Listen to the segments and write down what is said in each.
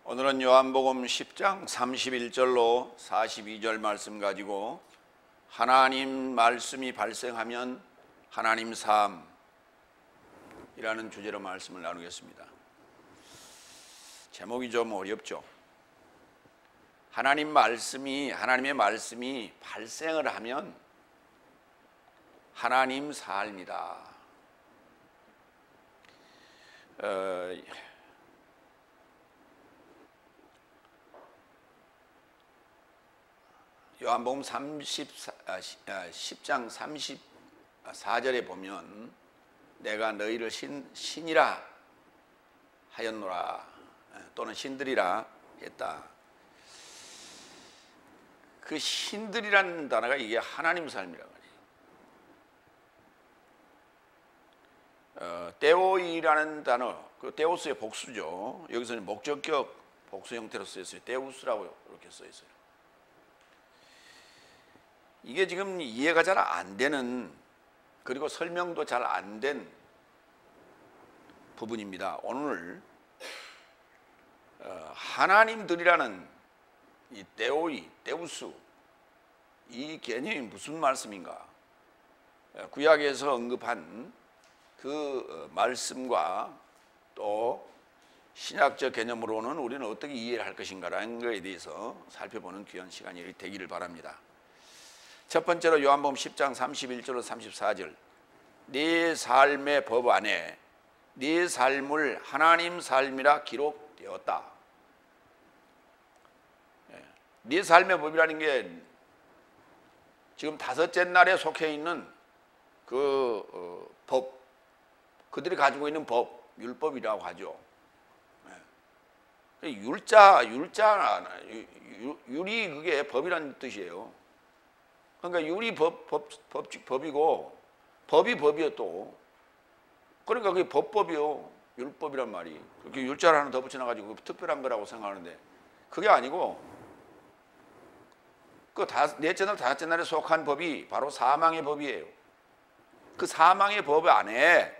오늘은 요한복음 10장 31절로 42절 말씀 가지고 하나님 말씀이 발생하면 하나님 삶이라는 주제로 말씀을 나누겠습니다. 제목이 좀 어렵죠. 하나님의 말씀이 발생을 하면 하나님 삶이다. 요한복음 10장 34절에 보면 내가 너희를 신이라 하였노라 또는 신들이라 했다. 그 신들이라는 단어가 이게 하나님 삶이라고 해요. 데오이라는 단어, 그 데우스의 복수죠. 여기서는 목적격 복수 형태로 쓰였어요. 데우스라고 이렇게 써 있어요. 이게 지금 이해가 잘 안 되는, 그리고 설명도 잘 안 된 부분입니다. 오늘 하나님들이라는 이 데오이, 데우스, 이 개념이 무슨 말씀인가? 구약에서 언급한 그 말씀과 또 신약적 개념으로는 우리는 어떻게 이해를 할 것인가라는 것에 대해서 살펴보는 귀한 시간이 되기를 바랍니다. 첫 번째로 요한복음 10장 31절로 34절, 네 삶의 법 안에 네 삶을 하나님 삶이라 기록되었다. 네 삶의 법이라는 게 지금 다섯째 날에 속해 있는 그 법, 그들이 가지고 있는 법, 율법이라고 하죠. 율이 그게 법이라는 뜻이에요. 그러니까 율이 법이고 법이 법이요 또. 그러니까 그게 법이요. 율법이란 말이. 그렇게 율자를 하나 더 붙여놔가지고 특별한 거라고 생각하는데 그게 아니고 그 넷째 날, 다섯째 날에 속한 법이 바로 사망의 법이에요. 그 사망의 법 안에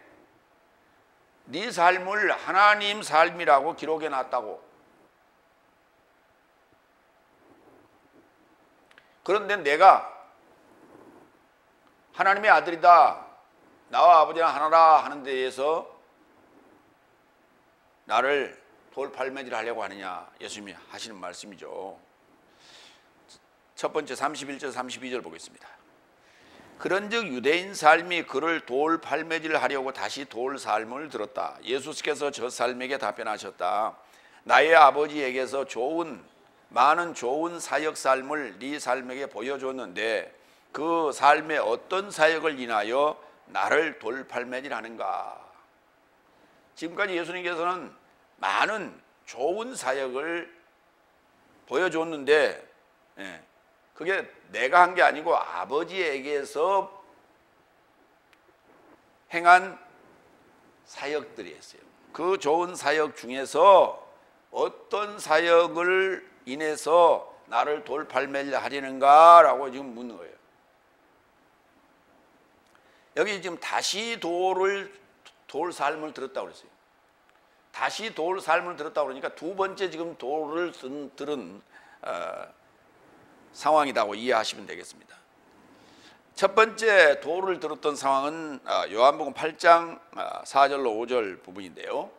네 삶을 하나님 삶이라고 기록해 놨다고. 그런데 내가 하나님의 아들이다, 나와 아버지랑 하나라 하는 데에서 나를 돌팔매질 하려고 하느냐, 예수님이 하시는 말씀이죠. 첫 번째 31절 32절 보겠습니다. 그런즉 유대인 삶이 그를 돌팔매질 하려고 다시 돌 삶을 들었다. 예수께서 저 삶에게 답변하셨다. 나의 아버지에게서 많은 좋은 사역 삶을 네 삶에게 보여줬는데 그 삶의 어떤 사역을 인하여 나를 돌팔매질하는가? 지금까지 예수님께서는 많은 좋은 사역을 보여줬는데 그게 내가 한 게 아니고 아버지에게서 행한 사역들이었어요. 그 좋은 사역 중에서 어떤 사역을 인해서 나를 돌팔매질하려는가? 라고 지금 묻는 거예요. 여기 지금 다시 돌 삶을 들었다고 그랬어요. 다시 돌 삶을 들었다고 그러니까 두 번째 지금 돌을 들은 상황이라고 이해하시면 되겠습니다. 첫 번째 돌을 들었던 상황은 요한복음 8장 4절로 5절 부분인데요.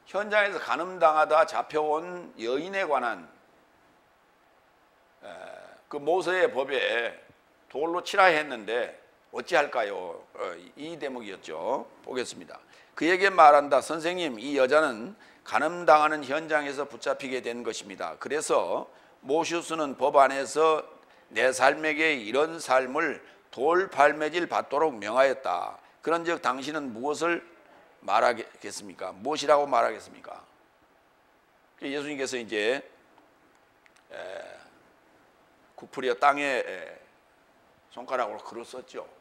현장에서 간음당하다 잡혀온 여인에 관한 그 모세의 법에 돌로 치라 했는데 어찌할까요? 이 대목이었죠. 보겠습니다. 그에게 말한다. 선생님, 이 여자는 간음당하는 현장에서 붙잡히게 된 것입니다. 그래서 모세는 법 안에서 내 삶에게 이런 삶을 돌팔매질 받도록 명하였다. 그런즉 당신은 무엇을 말하겠습니까? 무엇이라고 말하겠습니까? 예수님께서 이제 구풀이와 땅에 손가락으로 글을 썼죠.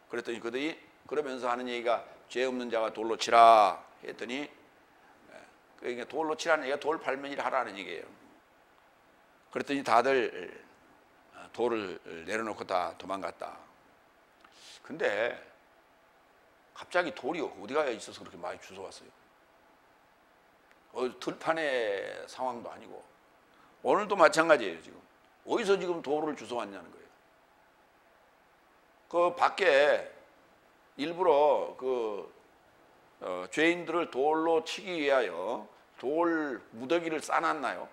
그랬더니 그들이 그러면서 하는 얘기가 죄 없는 자가 돌로 치라 했더니 그러니까 돌로 치라는 얘기가 돌팔매질 하라는 얘기예요. 그랬더니 다들 돌을 내려놓고 다 도망갔다. 근데 갑자기 돌이 어디가 있어서 그렇게 많이 주워왔어요? 들판의 상황도 아니고 오늘도 마찬가지예요. 지금 어디서 지금 돌을 주워왔냐는 거예요. 그 밖에 일부러 죄인들을 돌로 치기 위하여 돌 무더기를 쌓아놨나요?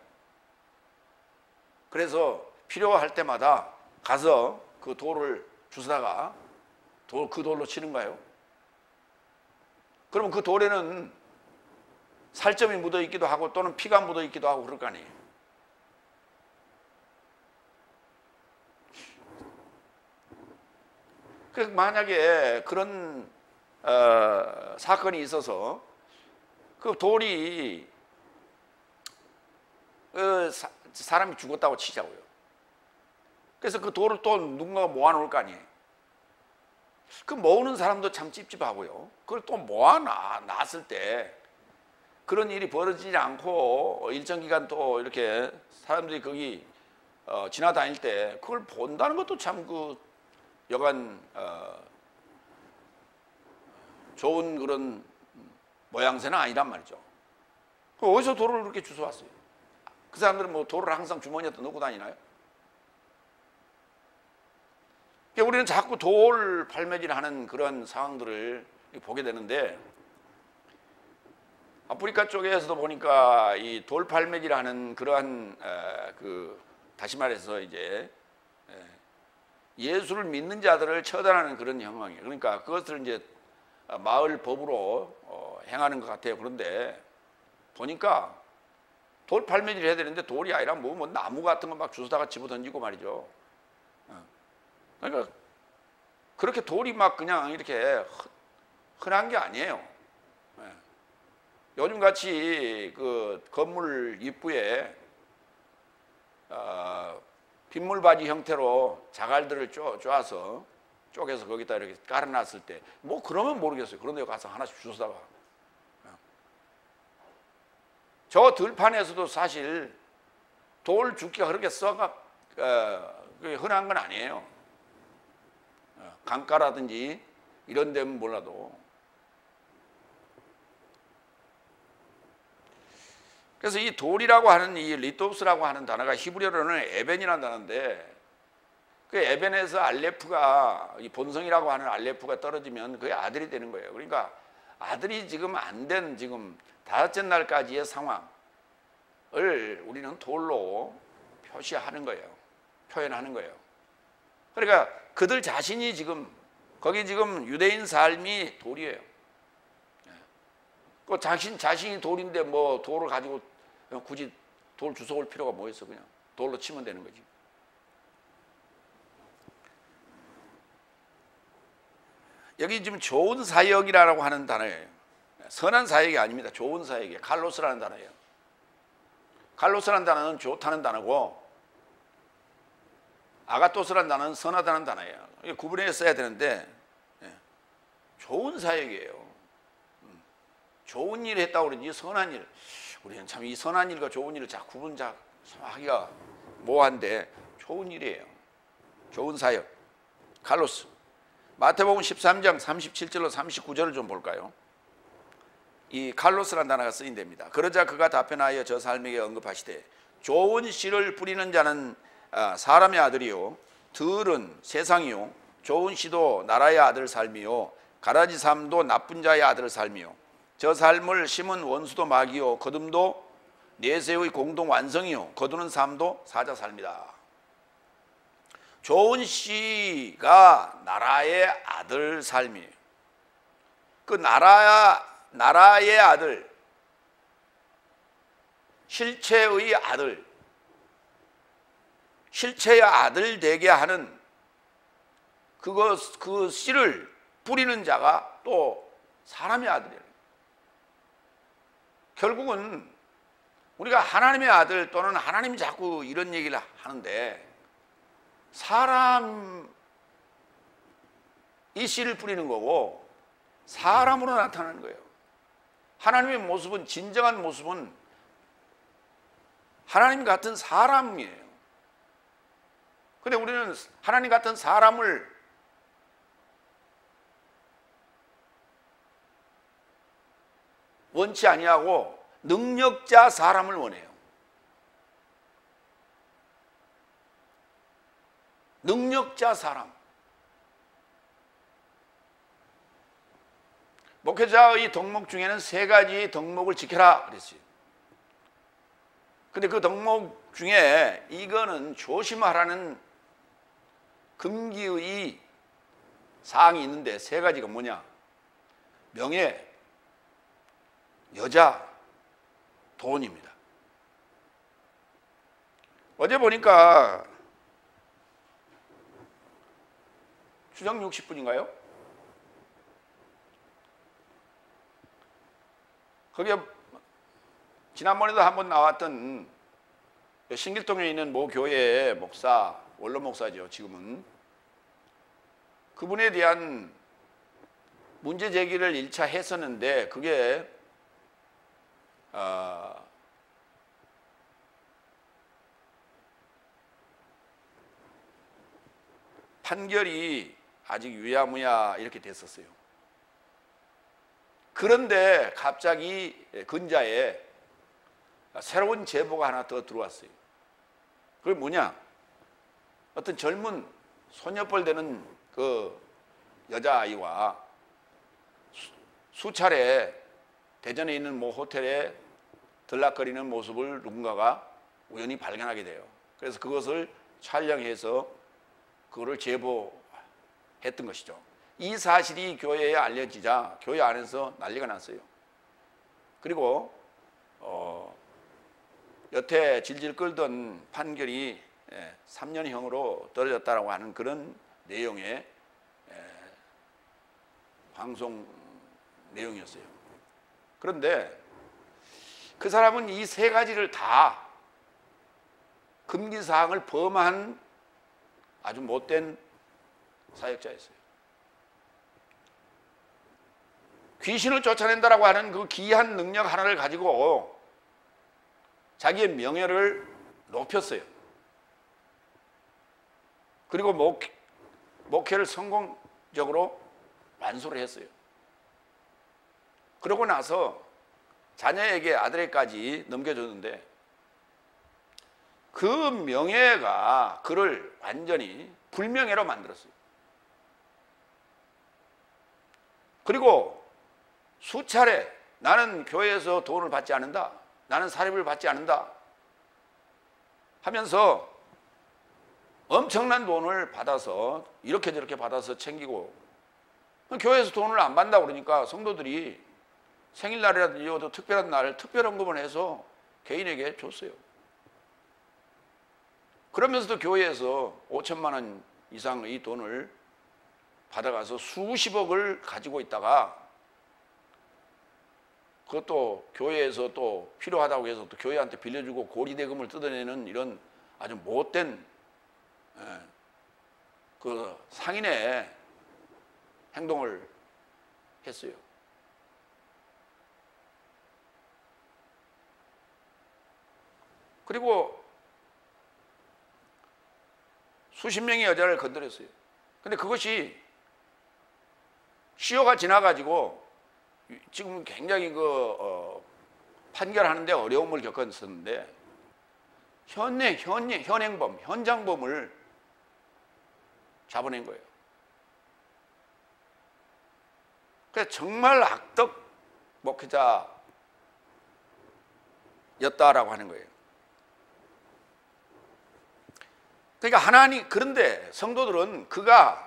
그래서 필요할 때마다 가서 그 돌을 주워다가 그 돌로 치는가요? 그러면 그 돌에는 살점이 묻어 있기도 하고 또는 피가 묻어 있기도 하고 그럴 거 아니에요. 그래서 만약에 그런 사건이 있어서 그 돌이 사람이 죽었다고 치자고요. 그래서 그 돌을 또 누군가가 모아놓을 거 아니에요. 그 모으는 사람도 참 찝찝하고요. 그걸 또 모아놨을 때 그런 일이 벌어지지 않고 일정 기간 또 이렇게 사람들이 거기 지나다닐 때 그걸 본다는 것도 참 여간 좋은 그런 모양새는 아니란 말이죠. 어디서 돌을 그렇게 주워왔어요? 그 사람들은 뭐 돌을 항상 주머니에 넣고 다니나요? 우리는 자꾸 돌 팔매질하는 그런 상황들을 보게 되는데 아프리카 쪽에서도 보니까 이 돌 팔매질하는 그러한 다시 말해서 이제 예수를 믿는 자들을 처단하는 그런 형황이에요. 그러니까 그것을 이제 마을 법으로 행하는 것 같아요. 그런데 보니까 돌 팔매질 해야 되는데 돌이 아니라 뭐 나무 같은 거 막 주워다가 집어 던지고 말이죠. 그러니까 그렇게 돌이 막 그냥 이렇게 흔한 게 아니에요. 요즘 같이 그 건물 입구에 빗물바지 형태로 자갈들을 쪼아서 쪼개서 거기다 이렇게 깔아놨을 때 뭐 그러면 모르겠어요. 그런데 가서 하나씩 주워다가 저 들판에서도 사실 돌 줍기가 그렇게 흔한 건 아니에요. 강가라든지 이런 데는 몰라도. 그래서 이 돌이라고 하는 이 리토스라고 하는 단어가 히브리어로는 에벤이라는 단어인데 그 에벤에서 알레프가 이 본성이라고 하는 알레프가 떨어지면 그게 아들이 되는 거예요. 그러니까 아들이 지금 안 된 지금 다섯째 날까지의 상황을 우리는 돌로 표시하는 거예요. 표현하는 거예요. 그러니까 그들 자신이 지금 거기 지금 유대인 삶이 돌이에요. 그 자신이 돌인데 뭐 돌을 가지고 굳이 돌 주워올 필요가 뭐 있어. 그냥 돌로 치면 되는 거지. 여기 지금 좋은 사역이라고 하는 단어예요. 선한 사역이 아닙니다. 좋은 사역이에요. 칼로스라는 단어예요. 칼로스라는 단어는 좋다는 단어고 아가토스라는 단어는 선하다는 단어예요. 구분해서 써야 되는데 좋은 사역이에요. 좋은 일을 했다고 그러지 선한 일. 우리는 참 이 선한 일과 좋은 일을 구분 하기가 모호한데 좋은 일이에요. 좋은 사역. 칼로스. 마태복음 13장 37절로 39절을 좀 볼까요? 이 칼로스라는 단어가 쓰인답니다. 그러자 그가 답변하여 저 삶에게 언급하시되 좋은 씨를 뿌리는 자는 사람의 아들이요 들은 세상이요 좋은 씨도 나라의 아들 삶이요 가라지 삶도 나쁜 자의 아들 삶이요 저 삶을 심은 원수도 마귀요 거둠도 내세의 공동 완성이요 거두는 삶도 사자 삶이다. 좋은 씨가 나라의 아들 삶이에요. 그 나라의 아들, 실체의 아들, 실체의 아들 되게 하는 그 씨를 뿌리는 자가 또 사람의 아들이에요. 결국은 우리가 하나님의 아들 또는 하나님이 자꾸 이런 얘기를 하는데 사람이 씨를 뿌리는 거고 사람으로 나타나는 거예요. 하나님의 모습은 진정한 모습은 하나님 같은 사람이에요. 근데 우리는 하나님 같은 사람을 원치 아니하고 능력자 사람을 원해요. 능력자 사람. 목회자의 덕목 중에는 3가지 덕목을 지켜라 그랬어요. 근데 그 덕목 중에 이거는 조심하라는 금기의 사항이 있는데 3가지가 뭐냐? 명예, 여자, 돈입니다. 어제 보니까 추정 60분인가요? 거기에 지난번에도 한번 나왔던 신길동에 있는 모 교회의 목사, 원로 목사죠. 지금은 그분에 대한 문제 제기를 1차 했었는데 그게 판결이 아직 유야무야 이렇게 됐었어요. 그런데 갑자기 근자에 새로운 제보가 하나 더 들어왔어요. 그게 뭐냐? 어떤 젊은 소녀뻘 되는 그 여자아이와 수차례 대전에 있는 모 호텔에 들락거리는 모습을 누군가가 우연히 발견하게 돼요. 그래서 그것을 촬영해서 그거를 제보했던 것이죠. 이 사실이 교회에 알려지자 교회 안에서 난리가 났어요. 그리고 여태 질질 끌던 판결이 3년형으로 떨어졌다고 하는 그런 내용의 방송 내용이었어요. 그런데 그 사람은 이 3가지를 다 금기사항을 범한 아주 못된 사역자였어요. 귀신을 쫓아낸다라고 하는 그 기이한 능력 하나를 가지고 자기의 명예를 높였어요. 그리고 목회를 성공적으로 완수를 했어요. 그러고 나서 자녀에게 아들에게까지 넘겨줬는데 그 명예가 그를 완전히 불명예로 만들었어요. 그리고 수차례 나는 교회에서 돈을 받지 않는다. 나는 사립을 받지 않는다. 하면서 엄청난 돈을 받아서 이렇게 저렇게 받아서 챙기고 교회에서 돈을 안 받는다고 그러니까 성도들이 생일날이라도 특별한 날 특별헌금을 해서 개인에게 줬어요. 그러면서도 교회에서 5천만 원 이상의 돈을 받아가서 수십억을 가지고 있다가 그것도 교회에서 또 필요하다고 해서 또 교회한테 빌려주고 고리대금을 뜯어내는 이런 아주 못된 그 상인의 행동을 했어요. 그리고 수십 명의 여자를 건드렸어요. 근데 그것이 시효가 지나가지고 지금 굉장히 판결하는데 어려움을 겪었었는데 현행범, 현장범을 잡아낸 거예요. 그래서 정말 악덕 목회자였다라고 하는 거예요. 그러니까 그런데 성도들은 그가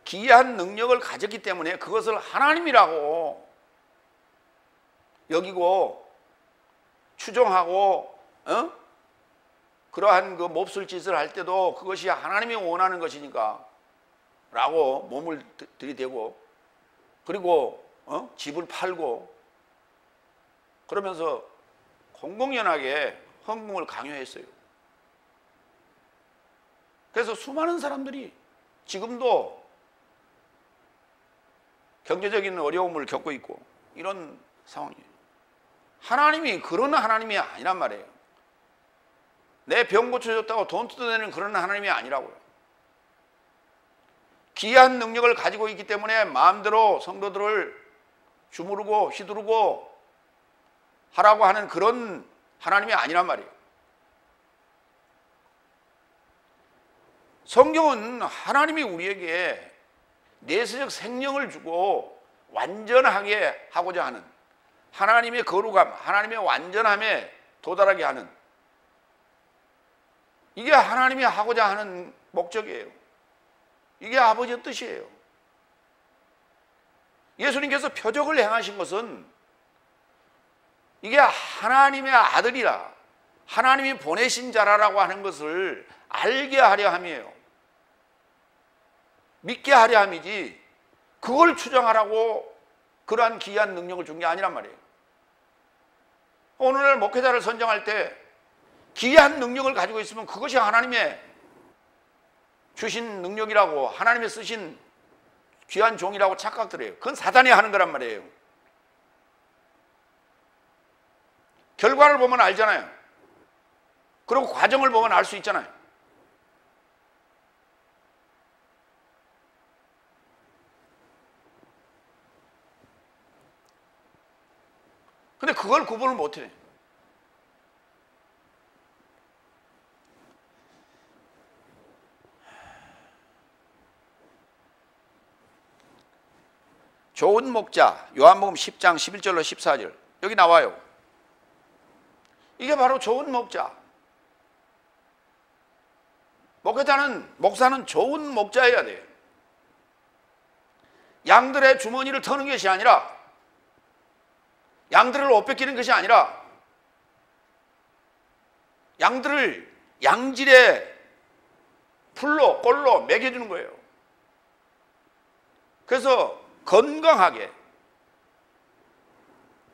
기이한 능력을 가졌기 때문에 그것을 하나님이라고 여기고 추종하고 그러한 그 몹쓸 짓을 할 때도 그것이 하나님이 원하는 것이니까 라고 몸을 들이대고 그리고 집을 팔고 그러면서 공공연하게 헌금을 강요했어요. 그래서 수많은 사람들이 지금도 경제적인 어려움을 겪고 있고 이런 상황이에요. 하나님이 그런 하나님이 아니란 말이에요. 내 병 고쳐줬다고 돈 뜯어내는 그런 하나님이 아니라고요. 기이한 능력을 가지고 있기 때문에 마음대로 성도들을 주무르고 휘두르고 하라고 하는 그런 하나님이 아니란 말이에요. 성경은 하나님이 우리에게 내세적 생명을 주고 완전하게 하고자 하는, 하나님의 거룩함, 하나님의 완전함에 도달하게 하는, 이게 하나님이 하고자 하는 목적이에요. 이게 아버지의 뜻이에요. 예수님께서 표적을 행하신 것은 이게 하나님의 아들이라, 하나님이 보내신 자라라고 하는 것을 알게 하려 함이에요. 믿게 하려 함이지, 그걸 추정하라고 그러한 기이한 능력을 준 게 아니란 말이에요. 오늘날 목회자를 선정할 때 기이한 능력을 가지고 있으면 그것이 하나님의 주신 능력이라고, 하나님의 쓰신 귀한 종이라고 착각들 해요. 그건 사단이 하는 거란 말이에요. 결과를 보면 알잖아요. 그리고 과정을 보면 알 수 있잖아요. 근데 그걸 구분을 못해. 좋은 목자, 요한복음 10장 11절로 14절 여기 나와요. 이게 바로 좋은 목자. 목사는 좋은 목자여야 돼요. 양들의 주머니를 터는 것이 아니라, 양들을 옷 뺏기는 것이 아니라, 양들을 양질의 풀로, 꼴로 먹여주는 거예요. 그래서 건강하게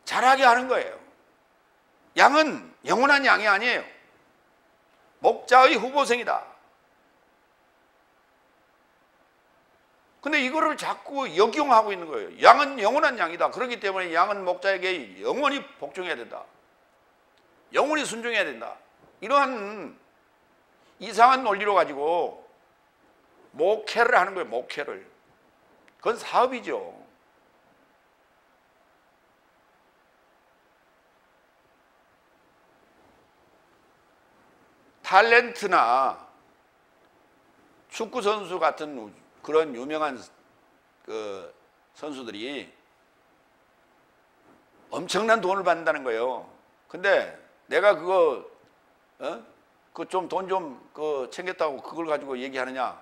자라게 하는 거예요. 양은 영원한 양이 아니에요. 목자의 후보생이다. 근데 이거를 자꾸 역용하고 있는 거예요. 양은 영원한 양이다. 그렇기 때문에 양은 목자에게 영원히 복종해야 된다. 영원히 순종해야 된다. 이러한 이상한 논리로 가지고 목회를 하는 거예요. 목회를. 그건 사업이죠. 탤런트나 축구 선수 같은 그런 유명한 그 선수들이 엄청난 돈을 받는다는 거예요. 근데 내가 그거 그 좀 돈 좀 챙겼다고 그걸 가지고 얘기하느냐?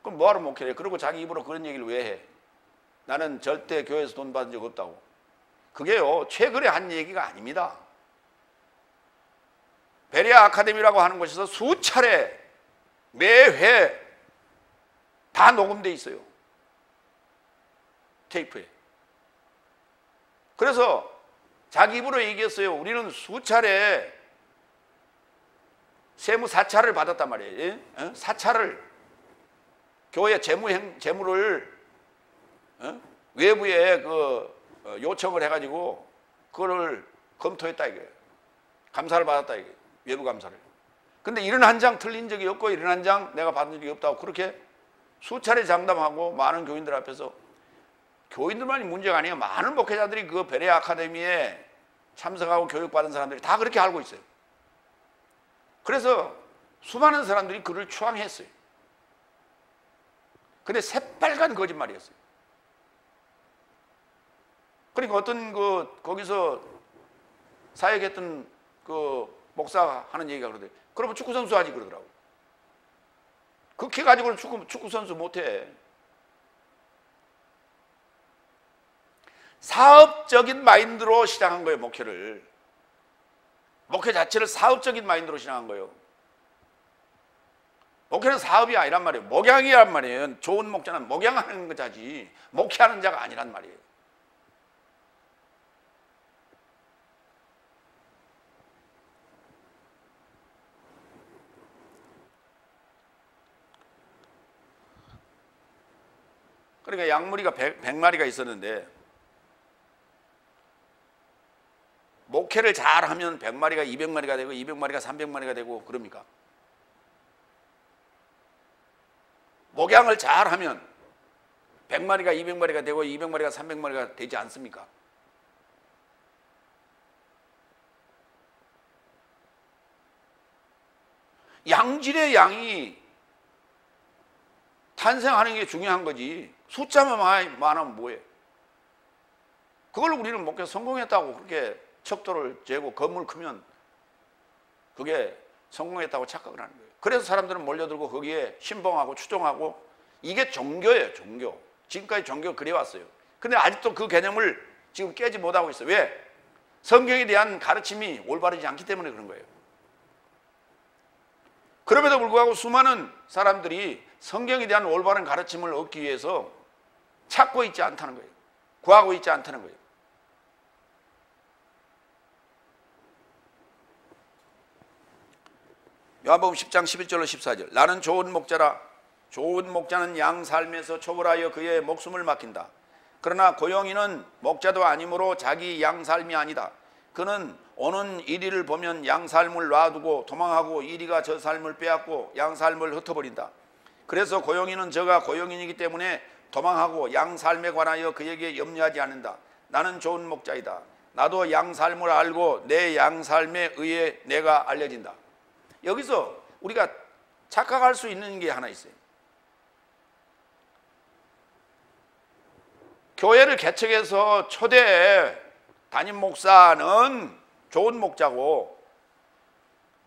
그럼 뭐하러 목회를 해? 그리고 자기 입으로 그런 얘기를 왜 해? 나는 절대 교회에서 돈 받은 적 없다고. 그게요, 최근에 한 얘기가 아닙니다. 베레아 아카데미라고 하는 곳에서 수차례 매회 다 녹음돼 있어요. 테이프에. 그래서 자기 입으로 얘기했어요. 우리는 수차례 세무 사찰을 받았단 말이에요. 사찰을, 교회 재물을 외부에 요청을 해가지고 그거를 검토했다 이거예요. 감사를 받았다 이거예요. 외부 감사를. 근데 이런 한 장 틀린 적이 없고 이런 한 장 내가 받은 적이 없다고 그렇게 수차례 장담하고 많은 교인들 앞에서, 교인들만이 문제가 아니에요. 많은 목회자들이 그 베레아 아카데미에 참석하고 교육받은 사람들이 다 그렇게 알고 있어요. 그래서 수많은 사람들이 그를 추앙했어요. 근데 새빨간 거짓말이었어요. 그러니까 어떤 거기서 사역했던 목사가 하는 얘기가 그러더라고요. 그러면 축구선수 하지 그러더라고. 그 키 가지고는 축구선수 못해. 사업적인 마인드로 시작한 거예요, 목회를. 목회 자체를 사업적인 마인드로 시작한 거예요. 목회는 사업이 아니란 말이에요. 목양이란 말이에요. 좋은 목자는 목양하는 자지 목회하는 자가 아니란 말이에요. 그러니까 양무리가 100마리가 있었는데 목회를 잘하면 100마리가 200마리가 되고 200마리가 300마리가 되고 그럽니까? 목양을 잘하면 100마리가 200마리가 되고 200마리가 300마리가 되지 않습니까? 양질의 양이 탄생하는 게 중요한 거지. 숫자만 많으면 뭐해? 그걸 우리는 목회 성공했다고 그렇게 척도를 재고 건물 크면 그게 성공했다고 착각을 하는 거예요. 그래서 사람들은 몰려들고 거기에 신봉하고 추종하고, 이게 종교예요, 종교. 지금까지 종교가 그래왔어요. 근데 아직도 그 개념을 지금 깨지 못하고 있어요. 왜? 성경에 대한 가르침이 올바르지 않기 때문에 그런 거예요. 그럼에도 불구하고 수많은 사람들이 성경에 대한 올바른 가르침을 얻기 위해서 찾고 있지 않다는 거예요. 구하고 있지 않다는 거예요. 요한복음 10장 11절로 14절. 나는 좋은 목자라. 좋은 목자는 양 삶에서 초월하여 그의 목숨을 맡긴다. 그러나 고용이는 목자도 아니므로 자기 양 삶이 아니다. 그는 오는 이리를 보면 양 삶을 놔두고 도망하고 이리가 저 삶을 빼앗고 양 삶을 흩어버린다. 그래서 고용이는 저가 고용인이기 때문에 도망하고 양 삶에 관하여 그에게 염려하지 않는다. 나는 좋은 목자이다. 나도 양 삶을 알고 내 양 삶에 의해 내가 알려진다. 여기서 우리가 착각할 수 있는 게 하나 있어요. 교회를 개척해서 초대 담임 목사는 좋은 목자고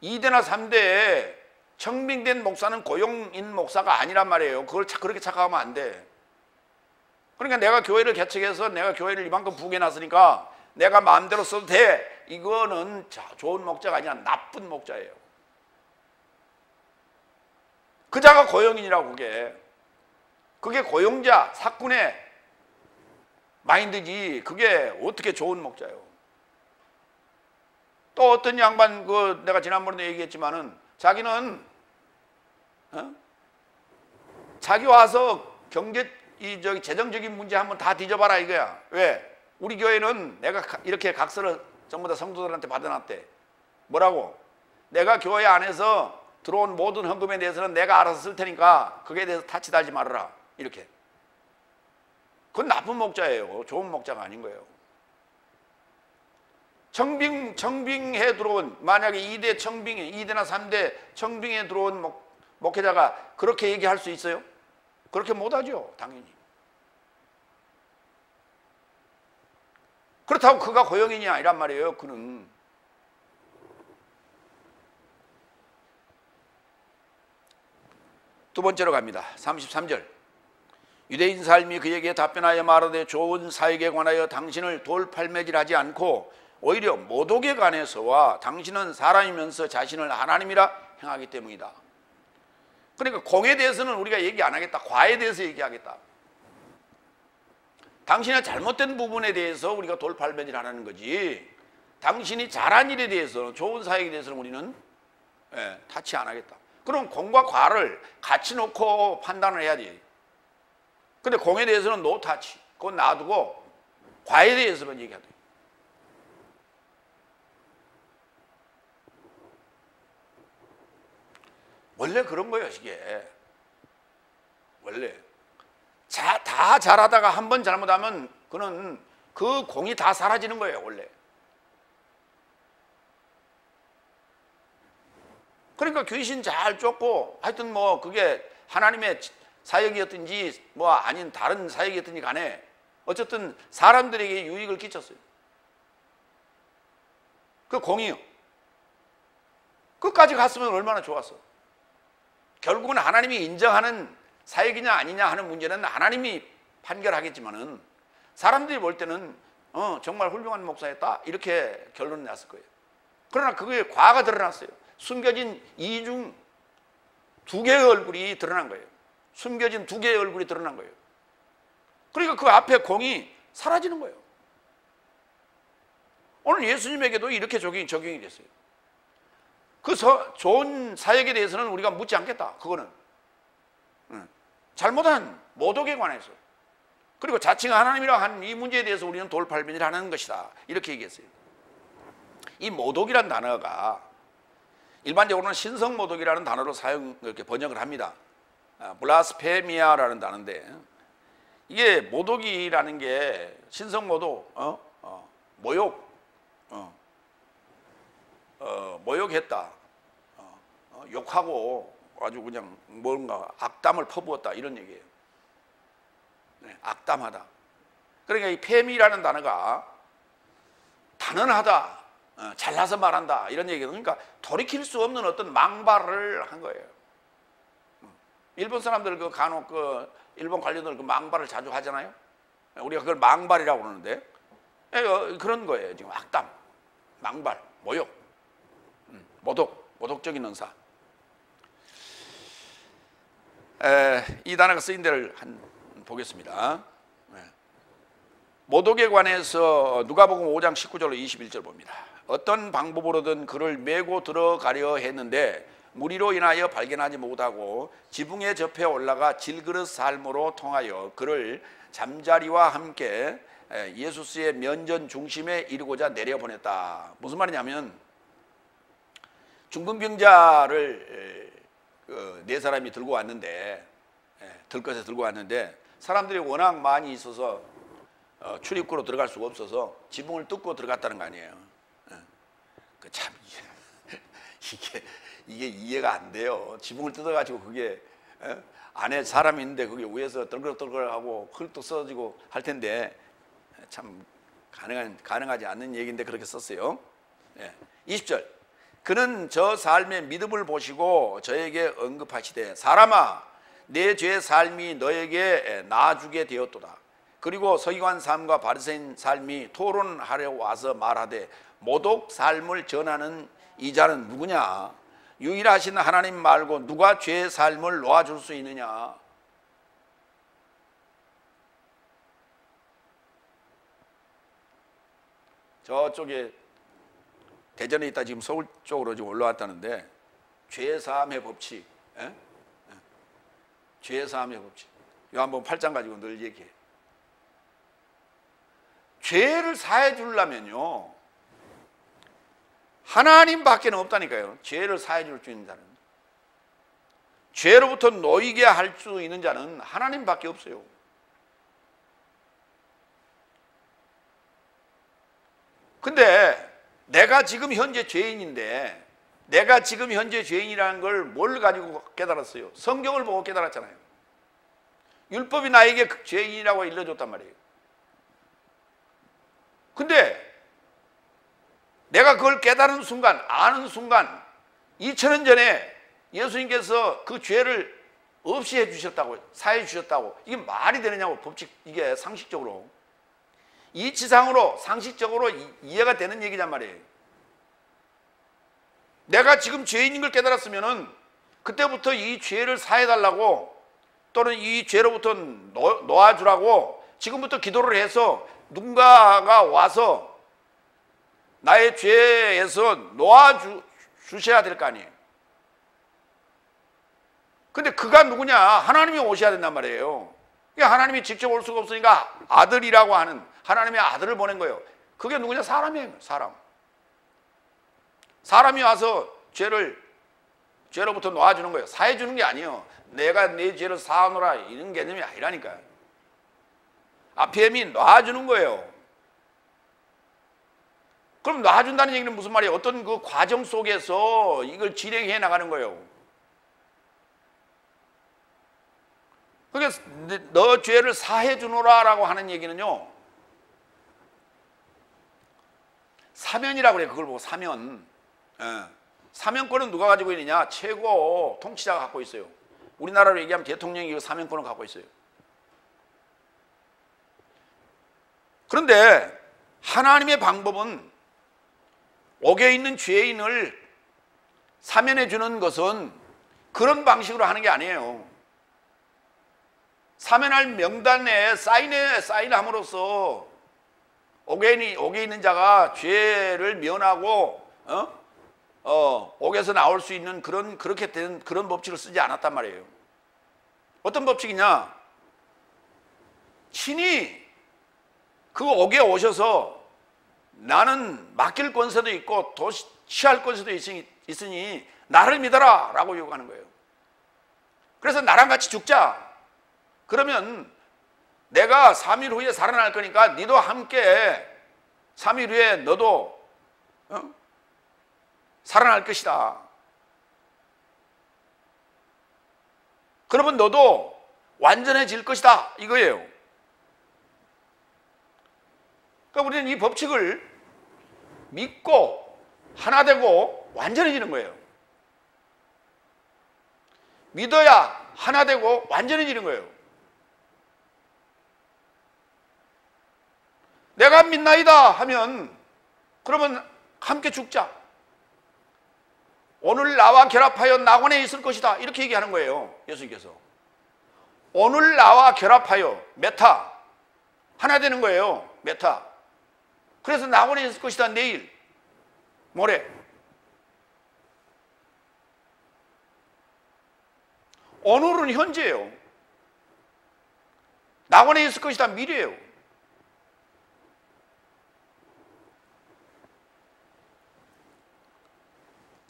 2대나 3대에 청빙된 목사는 고용인 목사가 아니란 말이에요. 그걸 그렇게 착각하면 안 돼. 그러니까 내가 교회를 개척해서 내가 교회를 이만큼 부게놨으니까 내가 마음대로 써도 돼. 이거는 좋은 목자가 아니라 나쁜 목자예요. 그 자가 고용인이라고. 그게 고용자, 사꾼의 마인드지 그게 어떻게 좋은 목자예요. 또 어떤 양반, 내가 지난번에도 얘기했지만은 자기는 자기 와서 재정적인 문제 한번 다 뒤져봐라 이거야. 왜? 우리 교회는 내가 이렇게 각서를 전부 다 성도들한테 받아놨대. 뭐라고? 내가 교회 안에서 들어온 모든 헌금에 대해서는 내가 알아서 쓸 테니까 거기에 대해서 타치하지 말아라. 이렇게. 그건 나쁜 목자예요. 좋은 목자가 아닌 거예요. 청빙해 들어온, 만약에 2대나 3대 청빙에 들어온 목회자가 그렇게 얘기할 수 있어요? 그렇게 못하죠, 당연히. 그렇다고 그가 고용인이 아니란 말이에요. 그는 두 번째로 갑니다. 33절. 유대인 삶이 그에게 답변하여 말하되 좋은 사역에 관하여 당신을 돌팔매질하지 않고 오히려 모독에 관해서와 당신은 사람이면서 자신을 하나님이라 행하기 때문이다. 그러니까 공에 대해서는 우리가 얘기 안 하겠다. 과에 대해서 얘기하겠다. 당신의 잘못된 부분에 대해서 우리가 돌팔매질 안 하는 거지, 당신이 잘한 일에 대해서, 좋은 사역에 대해서는 우리는 타치 안 하겠다. 그럼 공과 과를 같이 놓고 판단을 해야지. 근데 공에 대해서는 노 타치, 그건 놔두고 과에 대해서만 얘기하자. 원래 그런 거예요, 이게. 원래 다 잘하다가 한 번 잘못하면 그는 그 공이 다 사라지는 거예요, 원래. 그러니까 귀신 잘 쫓고 하여튼 그게 하나님의 사역이었든지 아닌 다른 사역이었든지 간에 어쨌든 사람들에게 유익을 끼쳤어요. 그 공이요. 끝까지 갔으면 얼마나 좋았어. 결국은 하나님이 인정하는 사역이냐 아니냐 하는 문제는 하나님이 판결하겠지만은 사람들이 볼 때는 정말 훌륭한 목사였다 이렇게 결론이 났을 거예요. 그러나 그게 과가 드러났어요. 숨겨진 이중 두 개의 얼굴이 드러난 거예요. 숨겨진 두 개의 얼굴이 드러난 거예요. 그러니까 그 앞에 공이 사라지는 거예요. 오늘 예수님에게도 이렇게 적용이 됐어요. 그 좋은 사역에 대해서는 우리가 묻지 않겠다. 그거는 잘못한 모독에 관해서, 그리고 자칭 하나님이라 한 이 문제에 대해서 우리는 돌팔매질을 하는 것이다 이렇게 얘기했어요. 이 모독이란 단어가 일반적으로는 신성모독이라는 단어로 이렇게 번역을 합니다. 블라스페미아라는 단어인데, 이게 모독이라는 게 신성모독, 모욕, 모욕했다, 욕하고 아주 그냥 뭔가 악담을 퍼부었다 이런 얘기예요. 네, 악담하다. 그러니까 이 폐미라는 단어가 단언하다, 잘나서 말한다 이런 얘기예요. 그러니까 돌이킬 수 없는 어떤 망발을 한 거예요. 일본 사람들 그 간혹 그 일본 관료들 그 망발을 자주 하잖아요. 우리가 그걸 망발이라고 그러는데 그런 거예요. 지금 악담, 망발, 모욕, 모독적인 언사. 이 단어가 쓰인 데를 보겠습니다. 모독에 관해서 누가복음 5장 19절로 21절 봅니다. 어떤 방법으로든 그를 메고 들어가려 했는데 무리로 인하여 발견하지 못하고 지붕에 접해 올라가 질그릇 삶으로 통하여 그를 잠자리와 함께 예수스의 면전 중심에 이르고자 내려보냈다. 무슨 말이냐면 중풍병자를 네 사람이 들고 왔는데 들것에 들고 왔는데 사람들이 워낙 많이 있어서 출입구로 들어갈 수가 없어서 지붕을 뚫고 들어갔다는 거 아니에요. 참 이게 이해가 안 돼요. 지붕을 뜯어가지고 그게 안에 사람이 있는데 그게 위에서 떨그럭떨그럭하고 흙도 써지고 할 텐데 참 가능하지 않는 얘기인데 그렇게 썼어요. 20절 그는 저 삶의 믿음을 보시고 저에게 언급하시되 사람아 내 죄의 삶이 너에게 나아주게 되었도다. 그리고 서기관 삶과 바리새인 삶이 토론하려 와서 말하되 모독 삶을 전하는 이 자는 누구냐? 유일하신 하나님 말고 누가 죄의 삶을 놓아줄 수 있느냐? 저쪽에 대전에 있다 지금 서울 쪽으로 지금 올라왔다는데 죄사함의 법칙, 죄사함의 법칙. 요한복음 8장 가지고 늘 얘기해. 죄를 사해 주려면요 하나님밖에 없다니까요. 죄를 사해 줄 수 있는 자는, 죄로부터 놓이게 할 수 있는 자는 하나님밖에 없어요. 근데 내가 지금 현재 죄인인데 내가 지금 현재 죄인이라는 걸 뭘 가지고 깨달았어요? 성경을 보고 깨달았잖아요. 율법이 나에게 죄인이라고 일러줬단 말이에요. 근데 내가 그걸 깨달은 순간, 아는 순간 2000년 전에 예수님께서 그 죄를 없이 해주셨다고, 사해 주셨다고, 이게 말이 되느냐고. 법칙, 이게 상식적으로, 이치상으로 상식적으로 이해가 되는 얘기란 말이에요. 내가 지금 죄인인 걸 깨달았으면은 그때부터 이 죄를 사해달라고 또는 이 죄로부터 놓아주라고 지금부터 기도를 해서 누군가가 와서 나의 죄에서 놓아주셔야 될 거 아니에요. 근데 그가 누구냐? 하나님이 오셔야 된단 말이에요. 하나님이 직접 올 수가 없으니까 아들이라고 하는 하나님의 아들을 보낸 거예요. 그게 누구냐? 사람이에요. 사람이 와서 죄로부터 놓아주는 거예요. 사해주는 게 아니에요. 내가 내 죄를 사하노라 이런 개념이 아니라니까요. 아피엠이 놔주는 거예요. 그럼 놔준다는 얘기는 무슨 말이에요? 어떤 그 과정 속에서 이걸 진행해 나가는 거예요. 그러니까 너 죄를 사해 주노라 라고 하는 얘기는요, 사면이라고 그래요. 그걸 보고 사면. 사면권은 누가 가지고 있느냐? 최고 통치자가 갖고 있어요. 우리나라로 얘기하면 대통령이 그 사면권을 갖고 있어요. 그런데 하나님의 방법은 옥에 있는 죄인을 사면해 주는 것은 그런 방식으로 하는 게 아니에요. 사면할 명단에 사인함으로써 옥에 있는 자가 죄를 면하고 옥에서 나올 수 있는 그렇게 된 그런 법칙을 쓰지 않았단 말이에요. 어떤 법칙이냐? 친히 그 옥에 오셔서 나는 맡길 권세도 있고 취할 권세도 있으니 나를 믿어라 라고 요구하는 거예요. 그래서 나랑 같이 죽자. 그러면 내가 3일 후에 살아날 거니까 너도 함께 3일 후에 너도 살아날 것이다. 그러면 너도 완전해질 것이다 이거예요. 그러니까 우리는 이 법칙을 믿고 하나 되고 완전해지는 거예요. 믿어야 하나 되고 완전해지는 거예요. 내가 믿나이다 하면 그러면 함께 죽자. 오늘 나와 결합하여 낙원에 있을 것이다 이렇게 얘기하는 거예요. 예수님께서 오늘 나와 결합하여 메타 하나 되는 거예요. 메타. 그래서 낙원에 있을 것이다. 내일 모레. 오늘은 현재예요. 낙원에 있을 것이다. 미래예요.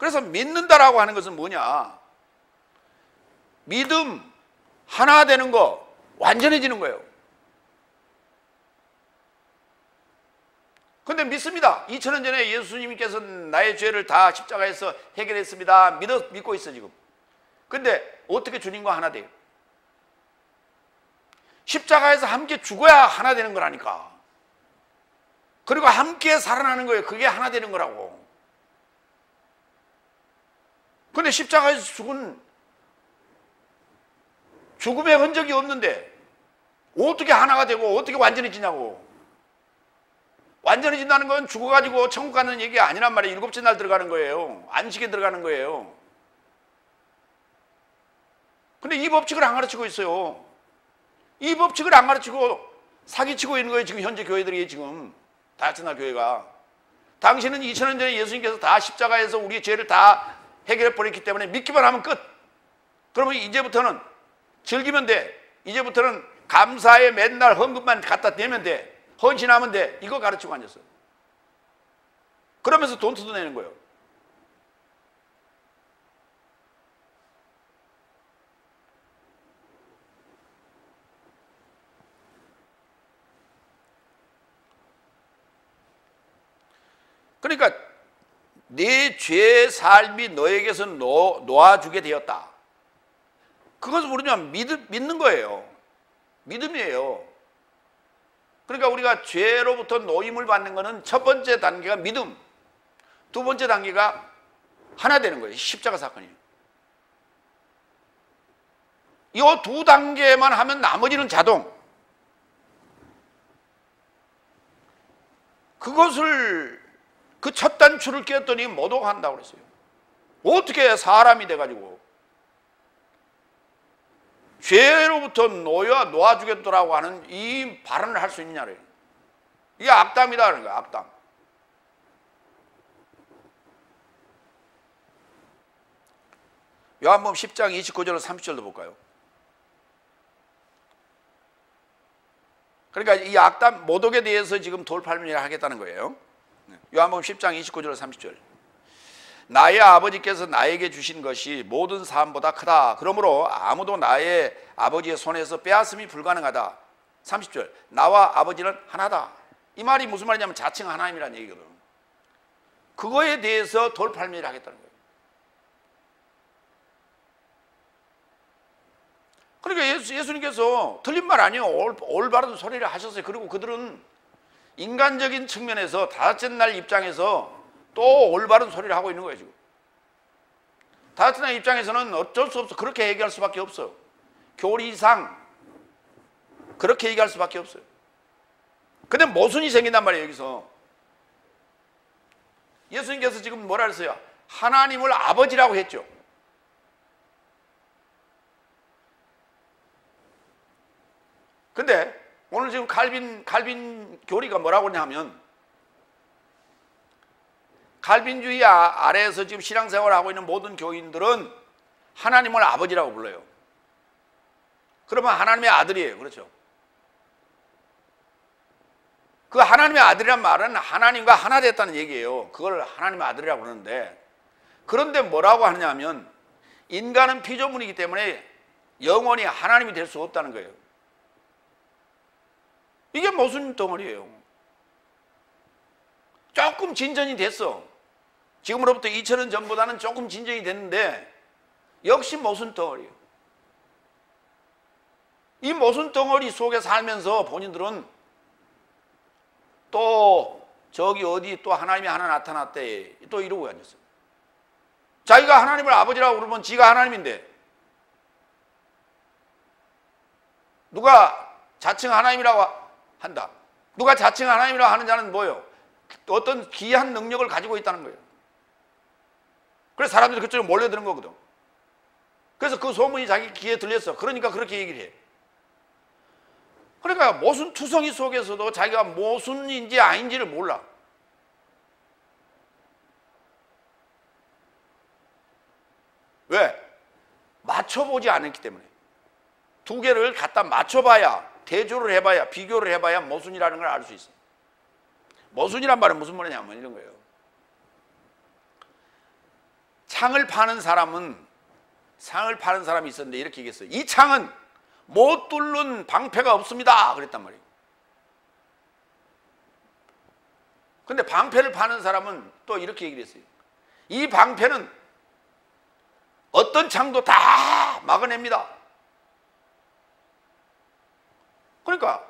그래서 믿는다라고 하는 것은 뭐냐? 믿음 하나 되는 거, 완전해지는 거예요. 근데 믿습니다. 2000년 전에 예수님께서 나의 죄를 다 십자가에서 해결했습니다. 믿고 있어 지금. 근데 어떻게 주님과 하나 돼요? 십자가에서 함께 죽어야 하나 되는 거라니까. 그리고 함께 살아나는 거예요. 그게 하나 되는 거라고. 근데 십자가에서 죽은 죽음의 흔적이 없는데 어떻게 하나가 되고 어떻게 완전해지냐고. 완전해진다는 건 죽어가지고 천국 가는 얘기가 아니란 말이에요. 일곱째 날 들어가는 거예요. 안식에 들어가는 거예요. 근데 이 법칙을 안 가르치고 있어요. 이 법칙을 안 가르치고 사기치고 있는 거예요. 지금 현재 교회들이 지금 다같이 날 교회가. 당신은 2000년 전에 예수님께서 다 십자가에서 우리의 죄를 다 해결해 버렸기 때문에 믿기만 하면 끝. 그러면 이제부터는 즐기면 돼. 이제부터는 감사에 맨날 헌금만 갖다 대면 돼. 헌신하면 돼. 이거 가르치고 앉았어요. 그러면서 돈 뜯어내는 거예요. 그러니까 내 죄의 삶이 너에게서 놓아주게 되었다. 그것을 우리가 믿는 거예요. 믿음이에요. 그러니까 우리가 죄로부터 노임을 받는 것은 첫 번째 단계가 믿음, 두 번째 단계가 하나 되는 거예요. 십자가 사건이에요. 이 두 단계만 하면 나머지는 자동. 그것을 그 첫 단추를 꼈더니 못 오게 한다고 그랬어요. 어떻게 사람이 돼가지고 죄로부터 놓아주겠더라고 하는 이 발언을 할 수 있느냐래요. 이게 악담이다라는 거예요. 악담. 요한복음 10장 29절로 30절도 볼까요? 그러니까 이 악담 모독에 대해서 지금 돌팔매를 하겠다는 거예요. 요한복음 10장 29절로 30절. 나의 아버지께서 나에게 주신 것이 모든 사람보다 크다. 그러므로 아무도 나의 아버지의 손에서 빼앗음이 불가능하다. 30절. 나와 아버지는 하나다. 이 말이 무슨 말이냐면 자칭 하나님이라는 얘기거든. 그거에 대해서 돌팔매를 하겠다는 거예요. 그러니까 예수님께서 틀린 말 아니에요. 올바른 소리를 하셨어요. 그리고 그들은 인간적인 측면에서 다섯째 날 입장에서 또 올바른 소리를 하고 있는 거예요. 지금 다섯째 날 입장에서는 어쩔 수 없어. 그렇게 얘기할 수밖에 없어요. 교리상 그렇게 얘기할 수밖에 없어요. 근데 모순이 생긴단 말이에요. 여기서 예수님께서 지금 뭐라 그랬어요? 하나님을 아버지라고 했죠. 근데 오늘 지금 칼빈 교리가 뭐라고 하냐면 칼빈주의 아래에서 지금 신앙생활을 하고 있는 모든 교인들은 하나님을 아버지라고 불러요. 그러면 하나님의 아들이에요. 그렇죠? 그 하나님의 아들이란 말은 하나님과 하나 됐다는 얘기예요. 그걸 하나님의 아들이라고 그러는데, 그런데 뭐라고 하냐면 인간은 피조물이기 때문에 영원히 하나님이 될 수 없다는 거예요. 이게 무슨 덩어리예요? 조금 진전이 됐어. 지금으로부터 2000년 전보다는 조금 진전이 됐는데 역시 무슨 덩어리예요? 이 모순 덩어리 속에 살면서 본인들은 또 저기 어디 또 하나님이 하나 나타났대 또 이러고 앉았어요. 자기가 하나님을 아버지라고 그러면 지가 하나님인데 누가 자칭 하나님이라고 한다. 누가 자칭 하나님이라고 하는 자는 뭐예요? 어떤 귀한 능력을 가지고 있다는 거예요. 그래서 사람들이 그쪽으로 몰려드는 거거든. 그래서 그 소문이 자기 귀에 들렸어. 그러니까 그렇게 얘기를 해. 그러니까 모순 투성이 속에서도 자기가 모순인지 아닌지를 몰라. 왜? 맞춰보지 않았기 때문에. 두 개를 갖다 맞춰봐야, 대조를 해봐야, 비교를 해봐야 모순이라는 걸 알 수 있어. 모순이란 말은 무슨 말이냐면 이런 거예요. 창을 파는 사람이 있었는데 이렇게 얘기했어요. 이 창은 못 뚫는 방패가 없습니다. 그랬단 말이에요. 근데 방패를 파는 사람은 또 이렇게 얘기를 했어요. 이 방패는 어떤 창도 다 막아냅니다. 그러니까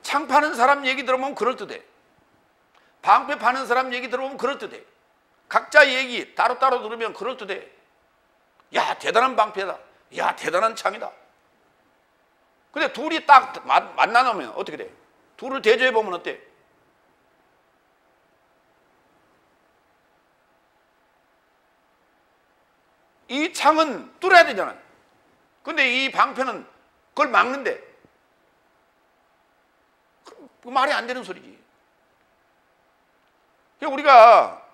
창 파는 사람 얘기 들어보면 그럴듯해. 방패 파는 사람 얘기 들어보면 그럴듯해. 각자 얘기 따로따로 들으면 그럴듯해. 야, 대단한 방패다. 야, 대단한 창이다. 근데 둘이 딱 만나놓으면 어떻게 돼? 둘을 대조해보면 어때? 이 창은 뚫어야 되잖아. 근데 이 방패는 그걸 막는데 그 말이 안 되는 소리지. 우리가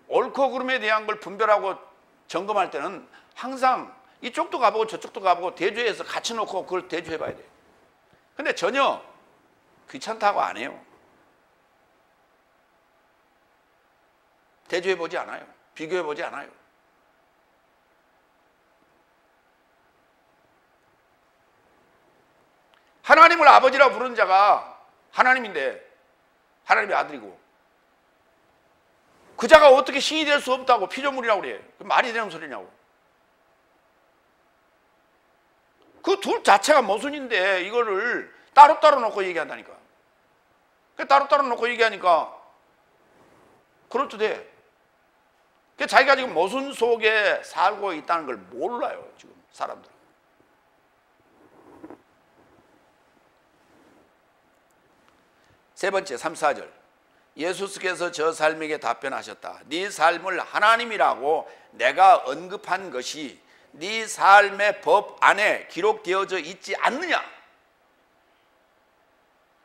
옳고 그름에 대한 걸 분별하고 점검할 때는 항상 이쪽도 가보고 저쪽도 가보고 대조해서 같이 놓고 그걸 대조해 봐야 돼. 근데 전혀 귀찮다고 안 해요. 대조해 보지 않아요. 비교해 보지 않아요. 하나님을 아버지라고 부르는 자가 하나님인데 하나님의 아들이고 그 자가 어떻게 신이 될 수 없다고 피조물이라고 그래. 그 말이 되는 소리냐고. 그 둘 자체가 모순인데 이거를 따로따로 놓고 얘기한다니까. 따로따로 놓고 얘기하니까 그럴듯해. 자기가 지금 모순 속에 살고 있다는 걸 몰라요. 지금 사람들. 세 번째 3, 4절 예수께서 저 삶에게 답변하셨다. 네 삶을 하나님이라고 내가 언급한 것이 네 삶의 법 안에 기록되어져 있지 않느냐.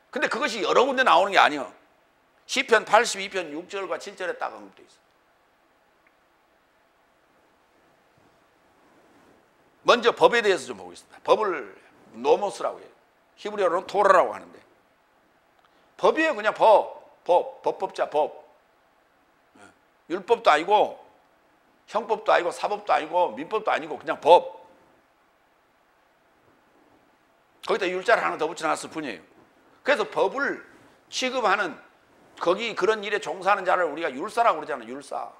근데 그것이 여러 군데 나오는 게 아니에요. 시편 82편 6절과 7절에 딱 언급되어 있어요. 먼저 법에 대해서 좀 보겠습니다. 법을 노모스라고 해요. 히브리어로는 토라라고 하는데 법이에요. 그냥 법법자 법. 율법도 아니고 형법도 아니고 사법도 아니고 민법도 아니고 그냥 법. 거기다 율자를 하나 더 붙여놨을 뿐이에요. 그래서 법을 취급하는 거기 그런 일에 종사하는 자를 우리가 율사라고 그러잖아요. 율사.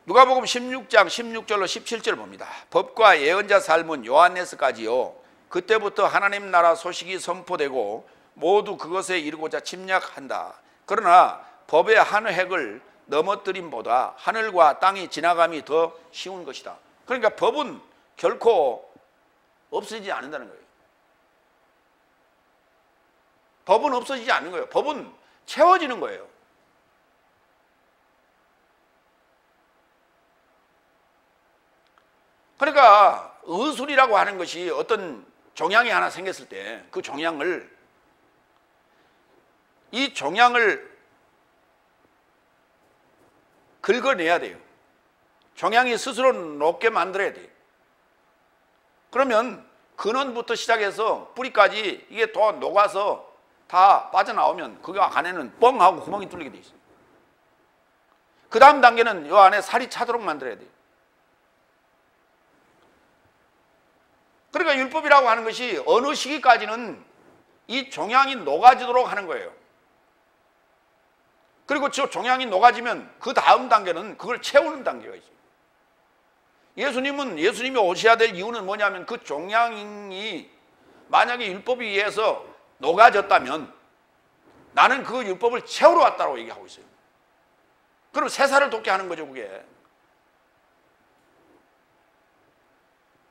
누가복음 16장 16절로 17절 봅니다. 법과 예언자 삶은 요한네스까지요. 그때부터 하나님 나라 소식이 선포되고 모두 그것에 이르고자 침략한다. 그러나 법의 한 획을 넘어뜨림보다 하늘과 땅이 지나감이 더 쉬운 것이다. 그러니까 법은 결코 없어지지 않는다는 거예요. 법은 없어지지 않는 거예요. 법은 채워지는 거예요. 그러니까 의술이라고 하는 것이 어떤 종양이 하나 생겼을 때 그 종양을 긁어내야 돼요. 종양이 스스로 녹게 만들어야 돼요. 그러면 근원부터 시작해서 뿌리까지 이게 더 녹아서 다 빠져나오면 그 안에는 뻥 하고 구멍이 뚫리게 돼 있어요. 그 다음 단계는 이 안에 살이 차도록 만들어야 돼요. 그러니까 율법이라고 하는 것이 어느 시기까지는 이 종양이 녹아지도록 하는 거예요. 그리고 저 종양이 녹아지면 그 다음 단계는 그걸 채우는 단계가 있어요. 예수님이 오셔야 될 이유는 뭐냐면 그 종양이 만약에 율법에 의해서 녹아졌다면 나는 그 율법을 채우러 왔다고 얘기하고 있어요. 그럼 세사를 돋게 하는 거죠, 그게.